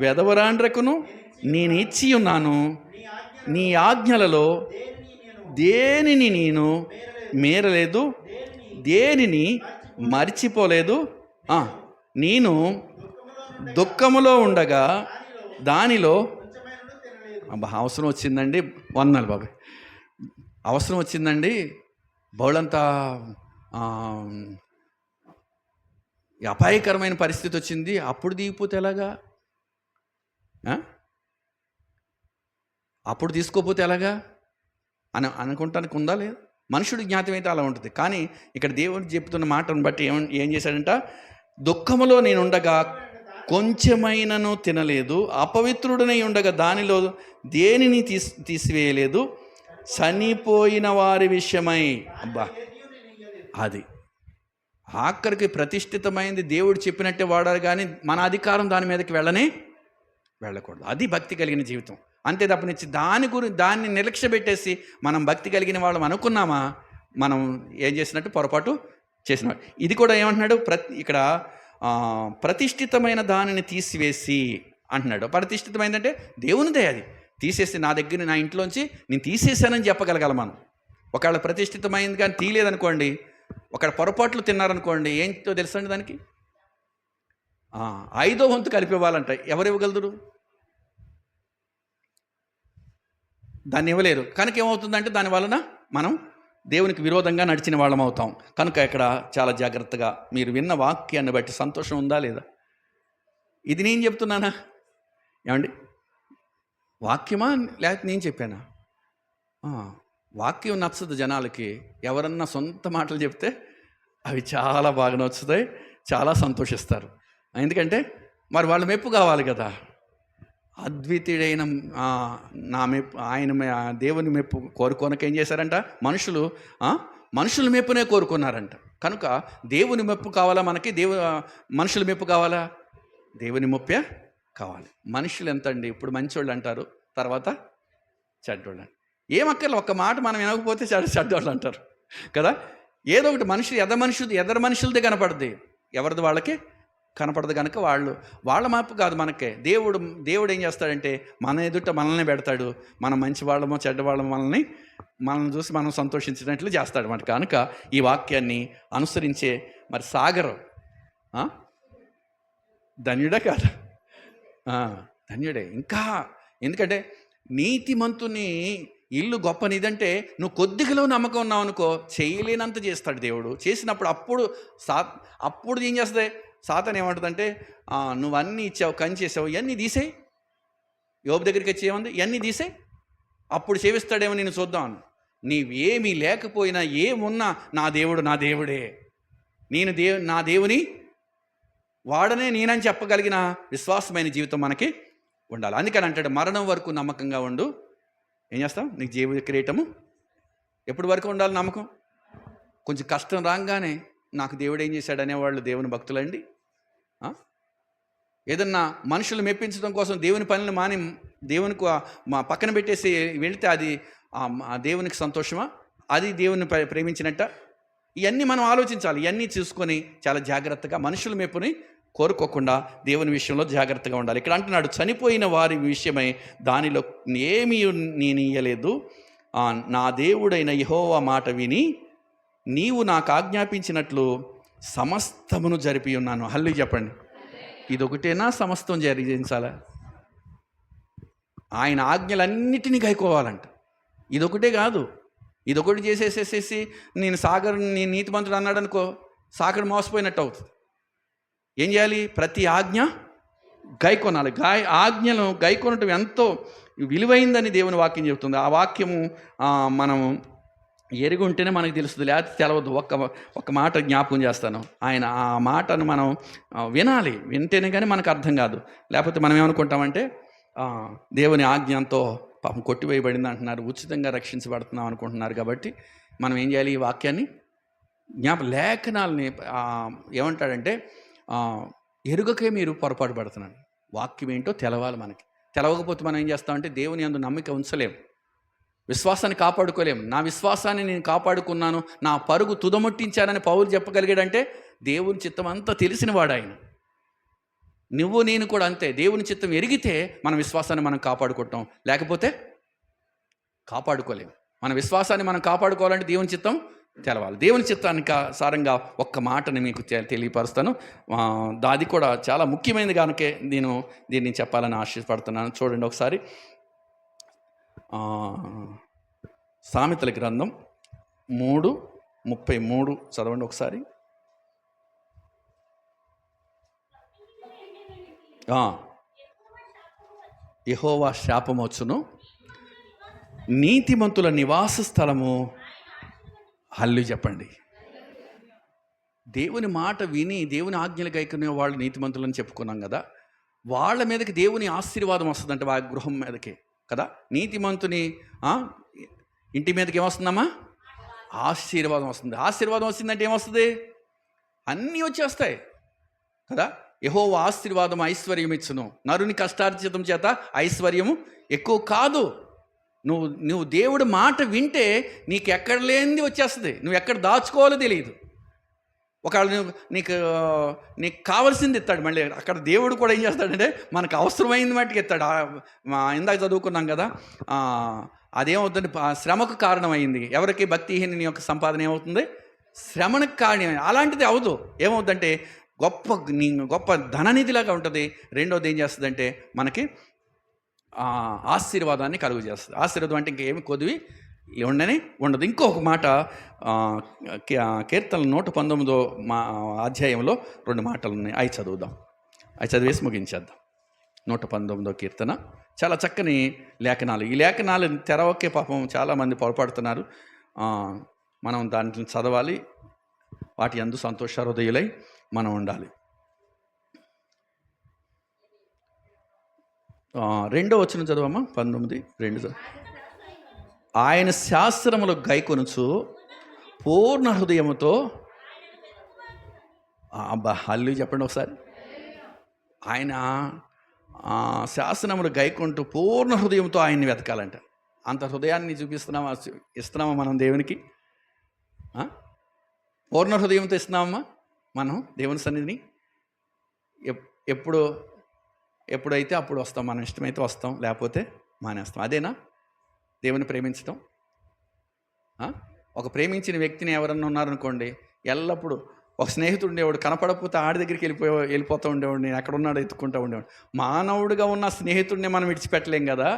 వెధవరాండ్రకును నేను ఇచ్చి ఉన్నాను. నీ ఆజ్ఞలలో దేనిని నేను మేరలేదు, దేనిని మర్చిపోలేదు. నేను దుఃఖములో ఉండగా దానిలో అవసరం వచ్చిందండి. వందనాలు బాబాయ్. అవసరం వచ్చిందండి. బౌళంతా అపాయకరమైన పరిస్థితి వచ్చింది. అప్పుడు దిగిపోతే ఎలాగా? అప్పుడు తీసుకోపోతే ఎలాగా అనుకుంటానికి ఉందా లేదా? మనుషుడి జ్ఞాతం అయితే అలా ఉంటుంది. కానీ ఇక్కడ దేవుడు చెప్తున్న మాటను బట్టి ఏం చేశాడంట? దుఃఖములో నేను ఉండగా కొంచెమైనను తినలేదు, అపవిత్రుడనై ఉండగా దానిలో దేనిని తీసివేయలేదు, చనిపోయిన వారి విషయమై. అబ్బా, అది ఆఖరికి ప్రతిష్ఠితమైంది దేవుడు చెప్పినట్టే వాడాలి, కానీ మన అధికారం దాని మీదకి వెళ్ళకూడదు. అది భక్తి కలిగిన జీవితం. అంతే తప్పనిచ్చి దాన్ని నిర్లక్ష్య పెట్టేసి మనం భక్తి కలిగిన వాళ్ళం అనుకున్నామా, మనం ఏం చేసినట్టు పొరపాటు చేసినట్టు. ఇది కూడా ఏమంటున్నాడు ఇక్కడ? ప్రతిష్ఠితమైన దానిని తీసివేసి అంటున్నాడు. ప్రతిష్ఠితమైందంటే దేవునిదే. అది తీసేసి నా దగ్గర, నా ఇంట్లోంచి నేను తీసేసానని చెప్పగలగాలి మనం. ఒకవేళ ప్రతిష్ఠితమైంది కానీ తీయలేదనుకోండి, ఒక పొరపాట్లు తిన్నారనుకోండి, ఏంటో తెలుసండి దానికి 5వ వంతు కలిపి ఇవ్వాలంట. ఎవరు ఇవ్వగలరు? దాన్ని ఇవ్వలేరు. కనుక ఏమవుతుందంటే దాని వలన మనం దేవునికి విరోధంగా నడిచిన వాళ్ళం అవుతాం. కనుక ఇక్కడ చాలా జాగ్రత్తగా మీరు విన్న వాక్యాన్ని బట్టి సంతోషం ఉందా లేదా? ఇది నేను చెప్తున్నానా ఏమండి? వాక్యమా లేకపోతే నేను చెప్పానా? వాక్యం నచ్చదు జనాలకి. ఎవరన్నా సొంత మాటలు చెప్తే అవి చాలా బాగా నచ్చుతాయి, చాలా సంతోషిస్తారు. ఎందుకంటే మరి వాళ్ళ మెప్పు కావాలి కదా. అద్వితీయుడైన నా మెప్పు, ఆయన దేవుని మెప్పు కోరుకోనక ఏం చేశారంట? మనుషుల మెప్పునే కోరుకున్నారంట. కనుక దేవుని మెప్పు కావాలా మనకి? మనుషుల మెప్పు కావాలా? దేవుని మెప్పే కావాలి. మనుషులు ఎంత అండి? ఇప్పుడు మంచోళ్ళు అంటారు, తర్వాత చెడ్డోళ్ళు. ఏమక్కర్లే, ఒక్క మాట మనం వినకపోతే చెడ్డోళ్ళు అంటారు కదా. ఏదో ఒకటి ఎదర మనుషులదే కనపడుద్ది, ఎవరిది వాళ్ళకి కనపడదు కనుక వాళ్ళ మార్పు కాదు మనకే. దేవుడు ఏం చేస్తాడంటే మన ఎదుట మనల్ని పెడతాడు. మనం మంచి వాళ్ళమో చెడ్డవాళ్ళమో మనల్ని చూసి మనం సంతోషించినట్లు చేస్తాడు మనకి. కనుక ఈ వాక్యాన్ని అనుసరించే మరి సాగర్ ధన్యుడే కాదు, ధన్యుడే. ఇంకా ఎందుకంటే నీతిమంతుని ఇల్లు గొప్ప నీదంటే నువ్వు కొద్దిగలో నమ్మకం ఉన్నావు అనుకో, చేయలేనంత చేస్తాడు దేవుడు. చేసినప్పుడు అప్పుడు ఏం చేస్తుంది సాతాను ఏమంటుందంటే, నువ్వు అన్నీ ఇచ్చావు, కని చేసావు, ఇవన్నీ తీసేయి. యోబు దగ్గరికి వచ్చి ఏముంది, ఇవన్నీ తీసేయి, అప్పుడు సేవిస్తాడేమో నేను చూద్దాం. నీవేమీ లేకపోయినా ఏమున్నా నా దేవుడే, నా దేవుని వాడనే నేనని చెప్పగలిగిన విశ్వాసమైన జీవితం మనకి ఉండాలి. అందుకని అంటాడు, మరణం వరకు నమ్మకంగా ఉండు. ఏం చేస్తాం, నీకు జీవ కిరీటము ఎప్పటి వరకు ఉండాలి నమ్మకం. కొంచెం కష్టం రాగానే నాకు దేవుడు ఏం చేశాడు అనేవాళ్ళు దేవుని భక్తులండి. ఏదన్నా మనుషులు మెప్పించడం కోసం దేవుని పనులు మాని దేవునికి పక్కన పెట్టేసి వెళితే అది దేవునికి సంతోషమా, అది దేవుని ప్రేమించినట్ట? ఇవన్నీ మనం ఆలోచించాలి. ఇవన్నీ చూసుకొని చాలా జాగ్రత్తగా మనుషుల మెప్పుని కోరుకోకుండా దేవుని విషయంలో జాగ్రత్తగా ఉండాలి. ఇక్కడ అంటున్నాడు, చనిపోయిన వారి విషయమై దానిలో ఏమీ నేను ఇయ్యలేదు, నా దేవుడైన యెహోవా మాట విని నీవు నాకు ఆజ్ఞాపించినట్లు సమస్తమును జరిపి ఉన్నాను. హల్లెలూయా చెప్పండి. ఇదొకటేనా సమస్తం జరిగించాలా? ఆయన ఆజ్ఞలన్నిటినీ గైకోవాలంట. ఇదొకటే కాదు, ఇదొకటి చేసేసేసేసి నేను నీతిమంతుడు అన్నాడు అనుకో, సాగర్ మోసపోయినట్టు అవుతుంది. ఏం చేయాలి? ప్రతి ఆజ్ఞ గైకొనాలి. ఆజ్ఞను గైకొనటం ఎంతో విలువైందని దేవుని వాక్యం చెబుతుంది. ఆ వాక్యము మనము ఎరిగి ఉంటేనే మనకు తెలుస్తుంది, లేకపోతే తెలవద్దు. ఒక్క మాట జ్ఞాపకం చేస్తాను. ఆయన ఆ మాటను మనం వినాలి, వింటేనే కానీ మనకు అర్థం కాదు. లేకపోతే మనం ఏమనుకుంటామంటే దేవుని ఆజ్ఞంతో పాపం కొట్టివేయబడింది అంటున్నారు, ఉచితంగా రక్షించబడుతున్నాం అనుకుంటున్నారు. కాబట్టి మనం ఏం చేయాలి? ఈ వాక్యాన్ని లేఖనాలని ఏమంటాడంటే ఎరుగకే మీరు పొరపాటు పడుతున్నాను. వాక్యం ఏంటో తెలవాలి మనకి. తెలవకపోతే మనం ఏం చేస్తామంటే దేవుని యందు నమ్మిక ఉంచలేము, విశ్వాసాన్ని కాపాడుకోలేము. నా విశ్వాసాన్ని నేను కాపాడుకున్నాను, నా పరుగు తుదముట్టించానని పౌలు చెప్పగలిగాడంటే దేవుని చిత్తం అంతా తెలిసినవాడు ఆయన. నువ్వు నేను కూడా అంతే. దేవుని చిత్తం ఎరిగితే మన విశ్వాసాన్ని మనం కాపాడుకుంటాం, లేకపోతే కాపాడుకోలేము. మన విశ్వాసాన్ని మనం కాపాడుకోవాలంటే దేవుని చిత్తం తెలవాలి. దేవుని చిత్తానికి సారంగా ఒక్క మాటని మీకు తెలియపరుస్తాను. అది కూడా చాలా ముఖ్యమైనది కనుకే దీన్ని చెప్పాలని ఆశపడుతున్నాను. చూడండి ఒకసారి, సామెతల గ్రంథం 3:33 చదవండి ఒకసారి. యెహోవా శాపమొచ్చును, నీతిమంతుల నివాస స్థలము. హల్లెలూయా చెప్పండి. దేవుని మాట విని దేవుని ఆజ్ఞలు గైకునే వాళ్ళు నీతిమంతులని చెప్పుకున్నాం కదా. వాళ్ళ మీదకి దేవుని ఆశీర్వాదం వస్తుందంటే వాళ్ళ గృహం మీదకి కదా. నీతిమంతుని ఇంటి మీదకి ఏమొస్తుందమ్మా? ఆశీర్వాదం వస్తుంది. ఆశీర్వాదం వస్తుందంటే ఏమొస్తుంది? అన్నీ వచ్చేస్తాయి కదా. యెహోవా ఆశీర్వాదం ఐశ్వర్యం ఇచ్చును, నరుని కష్టార్జితం చేత ఐశ్వర్యము ఎక్కువ కాదు. నువ్వు దేవుడి మాట వింటే నీకు ఎక్కడ లేనిది వచ్చేస్తుంది, నువ్వు ఎక్కడ దాచుకోవాలో తెలియదు. ఒకవేళ నీకు కావాల్సింది ఇస్తాడు. మళ్ళీ అక్కడ దేవుడు కూడా ఏం చేస్తాడంటే మనకు అవసరమైంది మట్టుకు ఇస్తాడు. ఇందాక చదువుకున్నాం కదా, అదేమవుతుంది? శ్రమకు కారణమైంది. ఎవరికి? భక్తిహీనుని యొక్క సంపాదన ఏమవుతుంది? శ్రమకు కారణం. అలాంటిది అవదు. ఏమవుతుందంటే గొప్ప ధననిధిలాగా ఉంటుంది. రెండోది ఏం చేస్తుందంటే మనకి ఆశీర్వాదాన్ని కలుగు చేస్తుంది. ఆశీర్వాదం అంటే ఇంకేమి కొద్దివి ఉండదు. ఇంకొక మాట, కీర్తనలు 119 అధ్యాయంలో 2 మాటలు ఉన్నాయి. అవి చదువుదాం. అవి చదివేసి ముగించేద్దాం. 119 కీర్తన చాలా చక్కని లేఖనాలు. ఈ లేఖనాలు తెరవకే పాపం చాలామంది పొరపడుతున్నారు. మనం దాంట్లో చదవాలి, వాటి యందు సంతోష హృదయులై మనం ఉండాలి. 2వ వచనం చదవమ్మా. 19:2. ఆయన శాస్త్రములు గైకొనుచు పూర్ణ హృదయముతో. హల్లెలూయా చెప్పండి ఒకసారి. ఆయన శాసనములు గైకొంటూ పూర్ణ హృదయంతో ఆయన్ని వెతకాలంట. అంత హృదయాన్ని ఇస్తున్నామా మనం దేవునికి? పూర్ణ హృదయంతో ఇస్తున్నామా మనం దేవుని సన్నిధిని? ఎప్పుడైతే అప్పుడు వస్తాం, మనం ఇష్టమైతే వస్తాం, లేకపోతే మానేస్తాం. అదేనా దేవుని ప్రేమించడం? ఒక ప్రేమించిన వ్యక్తిని ఎవరన్నా ఉన్నారనుకోండి, ఎల్లప్పుడూ ఒక స్నేహితుడు ఉండేవాడు, కనపడకపోతే ఆడి దగ్గరికి వెళ్ళిపోతూ ఉండేవాడు, నేను ఎక్కడ ఉన్నాడో ఎత్తుకుంటూ ఉండేవాడు. మానవుడిగా ఉన్న స్నేహితుడిని మనం విడిచిపెట్టలేం కదా.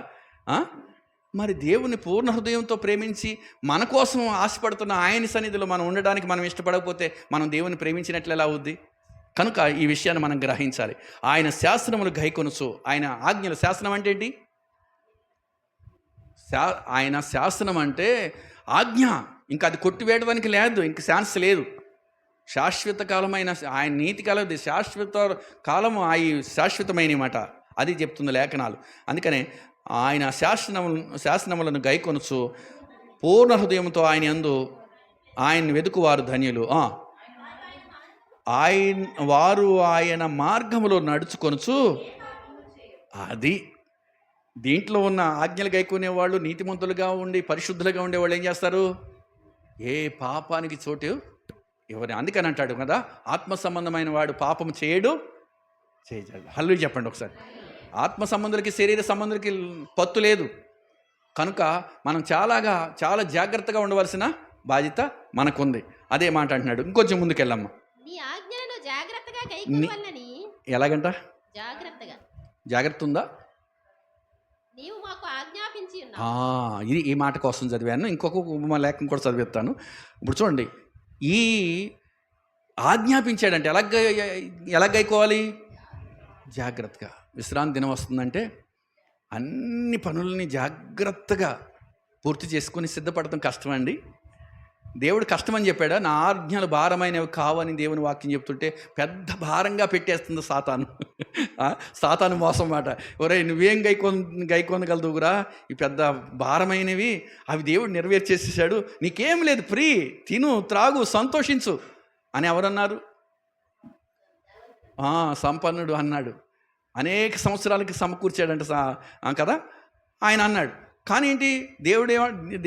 మరి దేవుని పూర్ణ హృదయంతో ప్రేమించి మన కోసం ఆశపడుతున్న ఆయన సన్నిధిలో మనం ఉండడానికి మనం ఇష్టపడకపోతే మనం దేవుని ప్రేమించినట్లు ఎలా అవుద్ది? కనుక ఈ విషయాన్ని మనం గ్రహించాలి. ఆయన శాసనములు గైకొనుచు, ఆయన ఆజ్ఞలు, శాసనం అంటే ఏంటి? ఆయన శాసనం అంటే ఆజ్ఞ, ఇంకా అది కొట్టివేయడానికి లేదు, ఇంక ఛాన్స్ లేదు. శాశ్వత కాలమైన ఆయన నీతి కాలం, శాశ్వత కాలము శాశ్వతమైన మాట, అది చెప్తుంది లేఖనాలు. అందుకనే ఆయన శాసనములను గైకొనుచు పూర్ణ హృదయంతో ఆయన యందు ఆయన్ని వెదుకువారు ధన్యులు. వారు ఆయన మార్గములో నడుచుకొనుచు, అది దీంట్లో ఉన్న ఆజ్ఞలు గైకొనే వాళ్ళు, నీతిమంతులుగా ఉండి పరిశుద్ధులుగా ఉండేవాళ్ళు ఏం చేస్తారు? ఏ పాపానికి చోటు ఎవరి. అందుకని అంటాడు కదా, ఆత్మ సంబంధమైన వాడు పాపం చేయడు, చేయజాడు. హల్లు చెప్పండి ఒకసారి. ఆత్మ సంబంధులకి శరీర సంబంధులకి పత్తు లేదు. కనుక మనం చాలా జాగ్రత్తగా ఉండవలసిన బాధ్యత మనకుంది. అదే మాట అంటున్నాడు. ఇంకొంచెం ముందుకెళ్ళమ్మా. ఎలాగంట? జాగ్రత్త ఉందా? ఇది ఈ మాట కోసం చదివాను. ఇంకొక ఉపమా లేఖను కూడా చదివిస్తాను. ఇప్పుడు చూడండి, ఈ ఆజ్ఞాపించాడంటే ఎలా గైకోవాలి? జాగ్రత్తగా. విశ్రాంతి దినం వస్తుందంటే అన్ని పనులని జాగ్రత్తగా పూర్తి చేసుకొని సిద్ధపడటం కష్టమండి. దేవుడు కష్టమని చెప్పాడా? నా ఆజ్ఞలు భారమైనవి కావని దేవుని వాక్యం చెప్తుంటే పెద్ద భారంగా పెట్టేస్తుంది సాతాను మోసం మాట. ఒరే, నువ్వేం గైకొనగలదుగురా, ఈ పెద్ద భారమైనవి అవి దేవుడు నెరవేర్చేసేసాడు, నీకేం లేదు, ఫ్రీ, తిను, త్రాగు, సంతోషించు అని ఎవరన్నారు? సంపన్నుడు అన్నాడు. అనేక సంవత్సరాలకి సమకూర్చాడంట కదా ఆయన అన్నాడు. కానీ ఏంటి,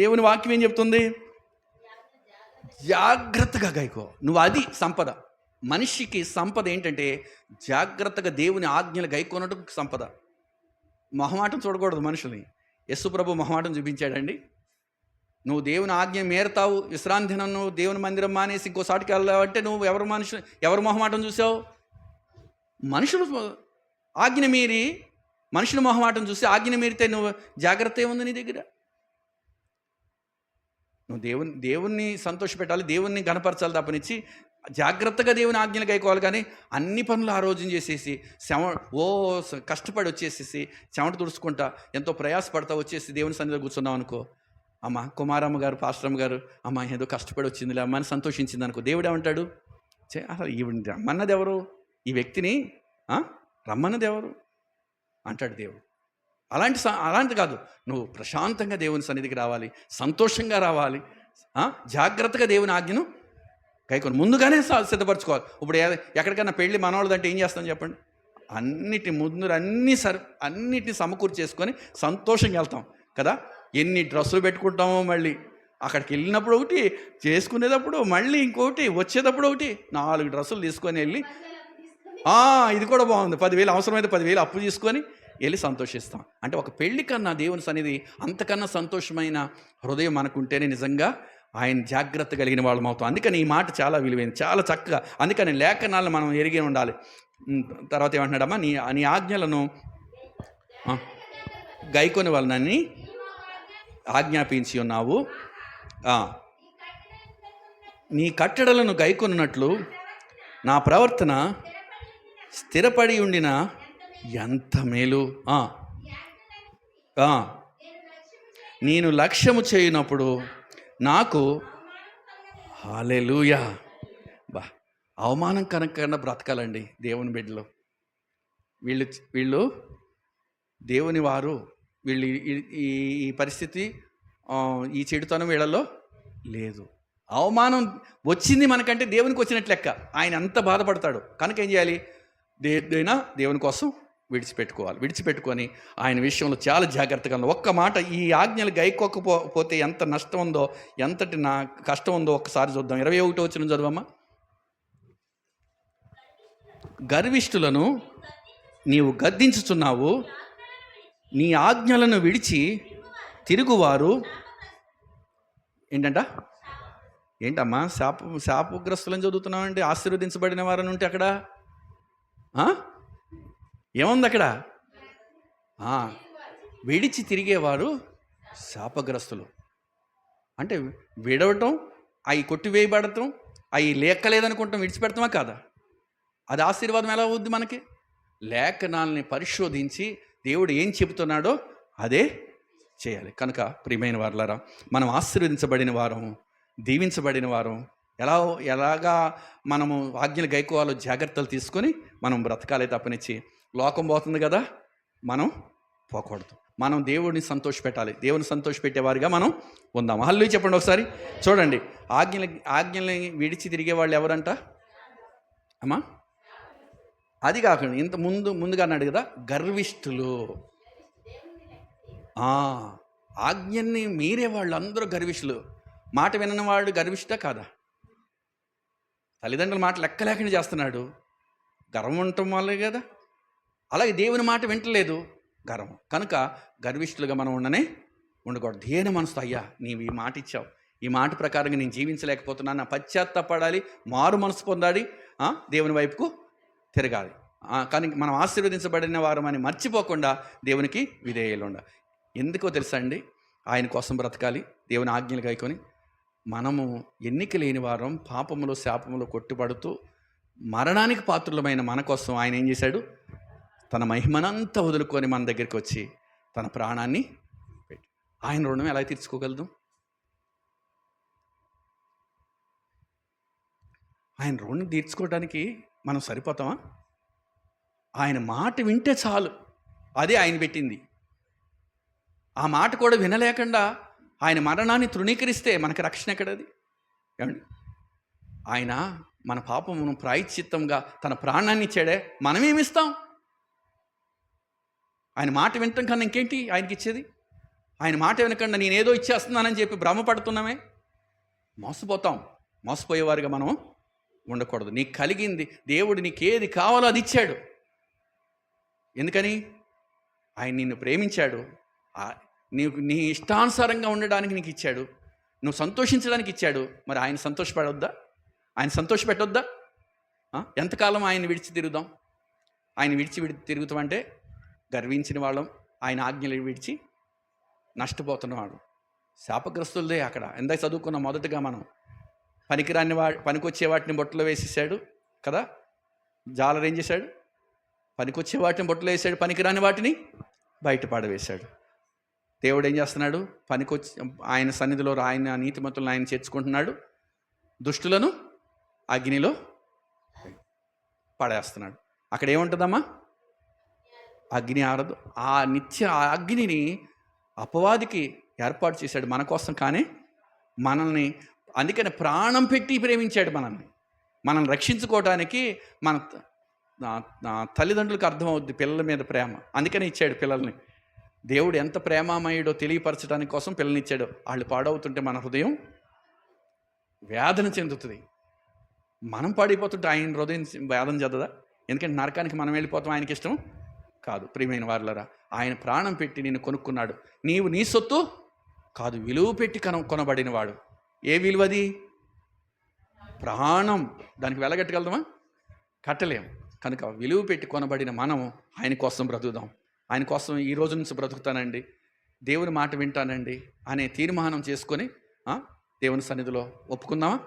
దేవుని వాక్యం ఏం చెప్తుంది? జాగ్రత్తగా గైకో. నువ్వు అది సంపద. మనిషికి సంపద ఏంటంటే జాగ్రత్తగా దేవుని ఆజ్ఞలు గైకోనటం సంపద. మొహమాటం చూడకూడదు మనుషుల్ని. యేసు ప్రభు మొహమాటం చూపించాడండి. నువ్వు దేవుని ఆజ్ఞ మేరతావు, విశ్రాంతి దినం నువ్వు దేవుని మందిరం మానేసి ఇంకోసాటికి వెళ్ళావంటే నువ్వు ఎవరు మొహమాటం చూసావు? మనుషులు ఆజ్ఞ మీరి, మనుషుల మొహమాటం చూసి ఆజ్ఞ మీరితే నువ్వు జాగ్రత్త ఏముంది నీ దగ్గర? నువ్వు దేవుణ్ణి సంతోషపెట్టాలి, దేవుణ్ణి గణపరచాలి తప్పనిచ్చి జాగ్రత్తగా దేవుని ఆజ్ఞలు గైకోవాలి. కానీ అన్ని పనులు ఆ రోజున చేసేసి కష్టపడి వచ్చేసేసి చెమట తుడుచుకుంటా ఎంతో ప్రయాసపడతా వచ్చేసి దేవుని సన్నిధిలో కూర్చున్నావు అనుకో, అమ్మ కుమారమ్మ గారు, పాస్టరమ్మ గారు, అమ్మ ఏదో కష్టపడి వచ్చిందిలే అమ్మ అని సంతోషించింది అనుకో. దేవుడు ఏమంటాడు? అసలు ఈవిడ రమ్మన్నది ఎవరు? ఈ వ్యక్తిని రమ్మన్నది ఎవరు అంటాడు దేవుడు. అలాంటి కాదు, నువ్వు ప్రశాంతంగా దేవుని సన్నిధికి రావాలి, సంతోషంగా రావాలి, జాగ్రత్తగా దేవుని ఆజ్ఞను గైకొని ముందుగానే సిద్ధపరచుకోవాలి. ఇప్పుడు ఎక్కడికైనా పెళ్ళి మనవాళ్ళదంటే ఏం చేస్తాం చెప్పండి? అన్నిటిని సమకూర్చేసుకొని సంతోషంగా వెళ్తాం కదా. ఎన్ని డ్రెస్సులు పెట్టుకుంటామో, మళ్ళీ అక్కడికి వెళ్ళినప్పుడు ఒకటి, చేసుకునేటప్పుడు మళ్ళీ ఇంకొకటి, వచ్చేటప్పుడు ఒకటి, 4 డ్రెస్సులు తీసుకొని వెళ్ళి ఇది కూడా బాగుంది, 10,000 అవసరమైతే 10,000 అప్పు తీసుకొని వెళ్ళి సంతోషిస్తాం. అంటే ఒక పెళ్లి కన్నా దేవుని సన్నిధి అంతకన్నా సంతోషమైన హృదయం మనకుంటేనే నిజంగా ఆయన జాగ్రత్త కలిగిన వాళ్ళం అవుతాం. అందుకని ఈ మాట చాలా విలువైంది, చాలా చక్కగా. అందుకని లేఖనాలను మనం ఎరిగి ఉండాలి. తర్వాత ఏమంటున్నాడమ్మా? నీ ఆజ్ఞలను గైకొని వాళ్ళని ఆజ్ఞాపించి ఉన్నావు, నీ కట్టడలను గైకొన్నట్లు నా ప్రవర్తన స్థిరపడి ఉండిన ఎంత మేలు. నేను లక్ష్యము చేయనప్పుడు నాకు హల్లెలూయా. అవమానం కన్నా బ్రతకాలండి దేవుని బిడ్డలు. వీళ్ళు దేవుని వారు. వీళ్ళు ఈ పరిస్థితి, ఈ చెడుతనం వీళ్ళలో లేదు. అవమానం వచ్చింది మనకంటే దేవునికి వచ్చినట్లు లెక్క. ఆయన అంత బాధపడతాడు. కనుక ఏం చేయాలి? దేనైనా దేవుని కోసం విడిచిపెట్టుకొని ఆయన విషయంలో చాలా జాగ్రత్తగా ఉండాలి. ఒక్క మాట, ఈ ఆజ్ఞలు గైకోకపోతే ఎంత నష్టం ఉందో, ఎంతటి నా కష్టం ఉందో ఒక్కసారి చూద్దాం. 21వ వచనం చదవమ్మా. గర్విష్ఠులను నీవు గద్దించుచున్నావు, నీ ఆజ్ఞలను విడిచి తిరుగువారు ఏంటమ్మా శాపగ్రస్తులని చదువుతున్నామండి. ఆశీర్వదించబడిన వారని ఉంటే అక్కడ ఏముంది? అక్కడ విడిచి తిరిగేవారు శాపగ్రస్తులు. అంటే విడవటం, అవి కొట్టివేయబడటం, అవి లేక్కలేదనుకుంటాం, విడిచిపెడతామా కాదా? అది ఆశీర్వాదం ఎలా అవుద్ది మనకి? లేఖనాలని పరిశోధించి దేవుడు ఏం చెబుతున్నాడో అదే చేయాలి. కనుక ప్రియమైన వారలారా, మనం ఆశీర్వదించబడిన వారం, దీవించబడిన వారం, ఎలాగా మనము ఆజ్ఞలు గైకోవాలో జాగ్రత్తలు తీసుకొని మనం బ్రతకాలి తప్పనిచ్చి లోకం పోతుంది కదా, మనం పోకూడదు. మనం దేవుడిని సంతోషపెట్టాలి. దేవుని సంతోషపెట్టేవారిగా మనం ఉందాం. హల్లెలూయా చెప్పండి ఒకసారి. చూడండి, ఆజ్ఞల్ని విడిచి తిరిగే వాళ్ళు ఎవరంట అమ్మా? అది కాకుండా ఇంత ముందుగా అన్నాడు కదా, గర్విష్ఠులు. ఆజ్ఞల్ని మీరే వాళ్ళు అందరూ గర్విష్ఠులు. మాట వినని వాడు గర్విష్ఠా కాదా? తల్లిదండ్రుల మాట లెక్కలేకుండా చేస్తున్నాడు, గర్వం ఉండటం వల్లే కదా. అలాగే దేవుని మాట వింటలేదు, గర్వం. కనుక గర్విష్ఠులుగా మనం ఉండకూడదు. దేని మనసుతో, అయ్యా నీవు ఈ మాట ఇచ్చావు, ఈ మాట ప్రకారంగా నేను జీవించలేకపోతున్నాను, నా పశ్చాత్తాపడాలి, మారు మనసు పొందాలి, దేవుని వైపుకు తిరగాలి. కానీ మనం ఆశీర్వదించబడిన వారం అని మర్చిపోకుండా దేవునికి విధేయులు ఉండాలి. ఎందుకో తెలుసా అండి? ఆయన కోసం బ్రతకాలి, దేవుని ఆజ్ఞలు గైకొని. మనము ఎన్నిక లేని వారం పాపములో శాపములో కొట్టుబడుతూ మరణానికి పాత్రులమైన మన కోసం ఆయన ఏం చేశాడు? తన మహిమనంతా వదులుకొని మన దగ్గరికి వచ్చి తన ప్రాణాన్ని పెట్టి, ఆయన రుణం ఎలా తీర్చుకోగలదు? ఆయన రుణం తీర్చుకోవడానికి మనం సరిపోతామా? ఆయన మాట వింటే చాలు, అదే ఆయన పెట్టింది. ఆ మాట కూడా వినలేకుండా ఆయన మరణాన్ని తృణీకరిస్తే మనకు రక్షణ ఎక్కడది? ఏమండి, ఆయన మన పాపమును ప్రాయశ్చిత్తంగా తన ప్రాణాన్ని ఇచ్చాడే, మనమేమిస్తాం? ఆయన మాట వినటం కన్నా ఇంకేంటి ఆయనకి ఇచ్చేది? ఆయన మాట వినకుండా నేనేదో ఇచ్చేస్తున్నానని చెప్పి భ్రమపడుతున్నామే, మోసపోయేవారుగా మనం ఉండకూడదు. నీకు కలిగింది, దేవుడు నీకేది కావాలో అది ఇచ్చాడు. ఎందుకని? ఆయన నిన్ను ప్రేమించాడు, నీ ఇష్టానుసారంగా ఉండడానికి నీకు ఇచ్చాడు, నువ్వు సంతోషించడానికి ఇచ్చాడు. మరి ఆయన సంతోషపడొద్దా? ఆయన సంతోషపెట్టొద్దా? ఎంతకాలం ఆయన విడిచి తిరుగుదాం? ఆయన విడిచి తిరుగుతామంటే గర్వించిన వాళ్ళం, ఆయన ఆజ్ఞలు విడిచి నష్టపోతున్నవాడు. శాపగ్రస్తులదే అక్కడ. ఎందాక చదువుకున్న మొదటగా మనం పనికొచ్చే వాటిని బొట్టలో వేసేసాడు కదా. జాలర్ ఏం చేశాడు? పనికొచ్చే వాటిని బొట్టలో వేసాడు, పనికిరాని వాటిని బయట పాడవేశాడు. దేవుడు ఏం చేస్తున్నాడు? ఆయన సన్నిధిలో ఆయన నీతిమంతులను ఆయన చేర్చుకుంటున్నాడు, దుష్టులను అగ్నిలో పడేస్తున్నాడు. అక్కడ ఏముంటుందమ్మా? అగ్ని ఆరదు. ఆ అగ్నిని అపవాదికి ఏర్పాటు చేశాడు మన కోసం. కానీ మనల్ని, అందుకని ప్రాణం పెట్టి ప్రేమించాడు మనల్ని రక్షించుకోవడానికి. మన తల్లిదండ్రులకు అర్థమవుద్ది పిల్లల మీద ప్రేమ, అందుకని ఇచ్చాడు పిల్లల్ని. దేవుడు ఎంత ప్రేమామయుడో తెలియపరచడానికి కోసం పిల్లల్ని ఇచ్చాడు. వాళ్ళు పాడవుతుంటే మన హృదయం వేదన చెందుతుంది. మనం పాడైపోతుంటే ఆయన హృదయం వేదన చెందదా? ఎందుకంటే నరకానికి మనం వెళ్ళిపోతాం, ఆయనకి ఇష్టం కాదు. ప్రియమైన వారలారా, ఆయన ప్రాణం పెట్టి నిన్ను కొనుక్కున్నాడు. నీవు నీ సొత్తు కాదు, విలువ పెట్టి కొనబడిన వాడు. ఏ విలువది? ప్రాణం. దానికి వెలగట్టగలదామా? కట్టలేం. కనుక విలువ పెట్టి కొనబడిన మనం ఆయన కోసం బ్రతుకుదాం. ఆయన కోసం ఈ రోజు నుంచి బ్రతుకుతానండి, దేవుని మాట వింటానండి అనే తీర్మానం చేసుకొని దేవుని సన్నిధిలో ఒప్పుకుందామా?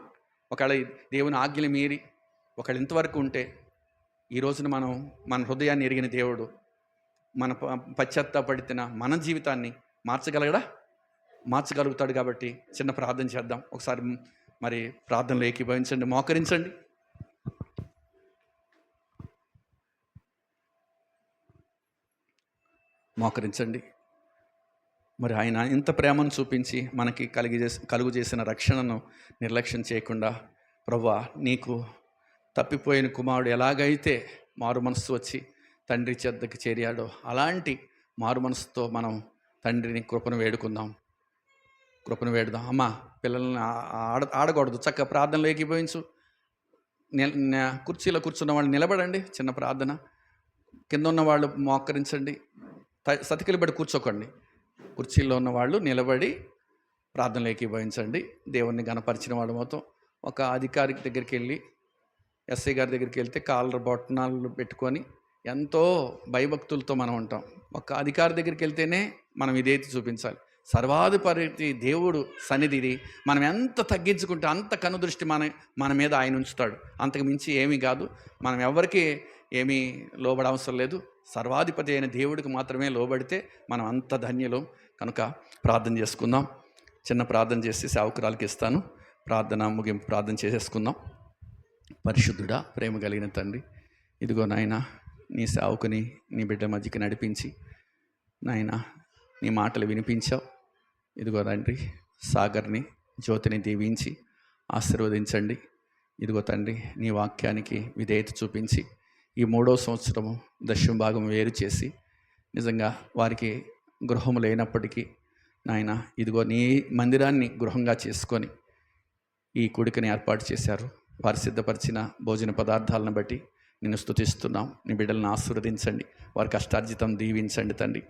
ఒకవేళ దేవుని ఆజ్ఞలు మీరి ఒకవేళ ఇంతవరకు ఉంటే, ఈ రోజున మన హృదయాన్ని ఎరిగిన దేవుడు మన పశ్చాత్తాపడిన మన జీవితాన్ని మార్చగలుగుతాడు. కాబట్టి చిన్న ప్రార్థన చేద్దాం. ఒకసారి మరి ప్రార్థనలో ఏకీభవించండి, మోకరించండి. మరి ఆయన ఇంత ప్రేమను చూపించి మనకి కలుగు చేసిన రక్షణను నిర్లక్ష్యం చేయకుండా, ప్రభువా నీకు తప్పిపోయిన కుమారుడు ఎలాగైతే మారు మనస్సు వచ్చి తండ్రి చెద్దకు చేరాడో అలాంటి మారు మనసుతో మనం తండ్రిని కృపను వేడుకుందాం, కృపను వేడుదాం. అమ్మ, పిల్లల్ని ఆడకూడదు, చక్కగా ప్రార్థనలో ఏకీభవించు. కుర్చీలో కూర్చున్న వాళ్ళు నిలబడండి, చిన్న ప్రార్థన. కింద ఉన్న వాళ్ళు మోకరించండి, సతికిలు బట్టి కూర్చోకండి. కుర్చీలో ఉన్న వాళ్ళు నిలబడి ప్రార్థనలు ఏకీభవించండి. దేవుణ్ణి గణపరిచిన వాడు మొత్తం. ఒక అధికారి దగ్గరికి వెళ్ళి, ఎస్ఐ గారి దగ్గరికి వెళ్తే కాలర్ బొట్టనాలు పెట్టుకొని ఎంతో భయభక్తులతో మనం ఉంటాం. ఒక అధికారి దగ్గరికి వెళ్తేనే మనం ఇదైతే చూపించాలి. సర్వాధిపతి దేవుడు సన్నిధిది మనం ఎంత తగ్గించుకుంటే అంత కనుదృష్టి మన మీద ఆయన ఉంచుతాడు. అంతకు మించి ఏమీ కాదు. మనం ఎవరికి ఏమీ లోబడవసరం లేదు. సర్వాధిపతి అయిన దేవుడికి మాత్రమే లోబడితే మనం అంత ధన్యులం. కనుక ప్రార్థన చేసుకుందాం. చిన్న ప్రార్థన చేసి సేవకురాలకి ఇస్తాను. ప్రార్థన ముగింపు ప్రార్థన చేసేసుకుందాం. పరిశుద్ధుడా, ప్రేమ కలిగిన తండ్రి, ఇదిగో నాయన, నీ సేవకుని నీ బిడ్డ మధ్యకి నడిపించి నాయన నీ మాటలు వినిపించావు. ఇదిగో తండ్రి, సాగర్ని, జ్యోతిని దీవించి ఆశీర్వదించండి. ఇదిగో తండ్రి, నీ వాక్యానికి విధేయత చూపించి ఈ 3వ సంవత్సరము దశమ భాగం వేరు చేసి నిజంగా వారికి గృహం లేనప్పటికీ నాయన ఇదిగో నీ మందిరాన్ని గృహంగా చేసుకొని ఈ కూడికని ఏర్పాటు చేశారు. వారు సిద్ధపరిచిన భోజన పదార్థాలను బట్టి నిన్ను స్తుతిస్తున్నాం. నీ బిడ్డలను ఆశీర్వదించండి, వారి కష్టార్జితం దీవించండి తండ్రి.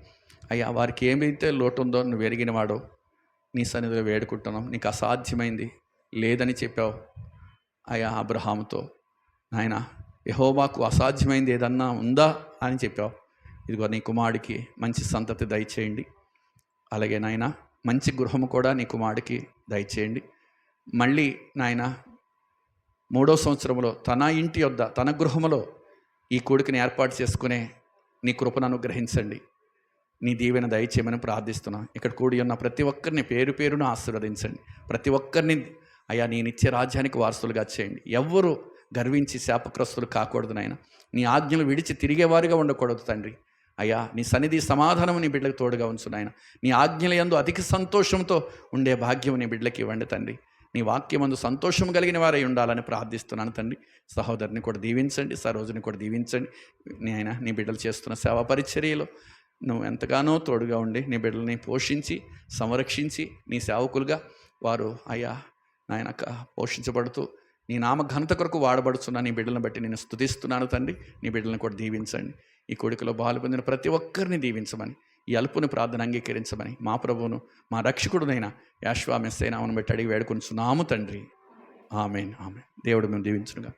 అయ్యా, వారికి ఏమైతే లోటు ఉందో నువ్వు ఎరిగిన వాడో నీ సన్నిధిలో వేడుకుంటున్నాం. నీకు అసాధ్యమైంది లేదని చెప్పావు అయ్యా అబ్రహాముతో. నాయన, యెహోవాకు అసాధ్యమైంది ఏదన్నా ఉందా అని చెప్పావు. ఇదిగో నీ కుమారుడికి మంచి సంతతి దయచేయండి. అలాగే నాయన, మంచి గృహము కూడా నీ కుమారుడికి దయచేయండి. మళ్ళీ నాయన 3వ సంవత్సరంలో తన ఇంటి యొద్ద తన గృహములో ఈ కూడికని ఏర్పాటు చేసుకునే నీ కృపను అనుగ్రహించండి. నీ దీవెన దయచేయమని ప్రార్థిస్తున్నాను. ఇక్కడ కూడి ఉన్న ప్రతి ఒక్కరిని పేరు పేరును ఆశీర్వదించండి. ప్రతి ఒక్కరిని అయ్యా నీ నిత్య రాజ్యానికి వారసులుగా చేయండి. ఎవ్వరూ గర్వించి శాపగ్రస్తులు కాకూడదు నాయన. నీ ఆజ్ఞలు విడిచి తిరిగేవారుగా ఉండకూడదు తండ్రి. అయ్యా, నీ సన్నిధి సమాధానం నీ బిడ్డలకు తోడుగా ఉంచు నాయన. నీ ఆజ్ఞల యందు అధిక సంతోషంతో ఉండే భాగ్యం నీ బిడ్డలకి ఇవ్వండి తండ్రి. నీ వాక్యమందు సంతోషం కలిగిన వారై ఉండాలని ప్రార్థిస్తున్నాను తండ్రి. సహోదరుని కూడా దీవించండి, సరోజుని కూడా దీవించండి. నాయన, నీ బిడ్డలు చేస్తున్న సేవా పరిచర్యలో నువ్వు ఎంతగానో తోడుగా ఉండి నీ బిడ్డల్ని పోషించి సంరక్షించి నీ సేవకులుగా వారు అయ్యా నాయన పోషించబడుతూ నీ నామ ఘనత కొరకు వాడబడుతున్న నీ బిడ్డలను బట్టి నేను స్తుతిస్తున్నాను తండ్రి. నీ బిడ్డలను కూడా దీవించండి. ఈ కోడికలో పాలు పొందిన ప్రతి ఒక్కరిని దీవించమని, ఈ అల్పుని ప్రార్థన అంగీకరించమని మా ప్రభువును మా రక్షకుడునైన యేషువా మెస్సీయ నామమును బట్టి అడిగి వేడుకొనుచున్నాము తండ్రి. ఆమేన్, ఆమేన్. దేవుడు మేము దీవించునుగా.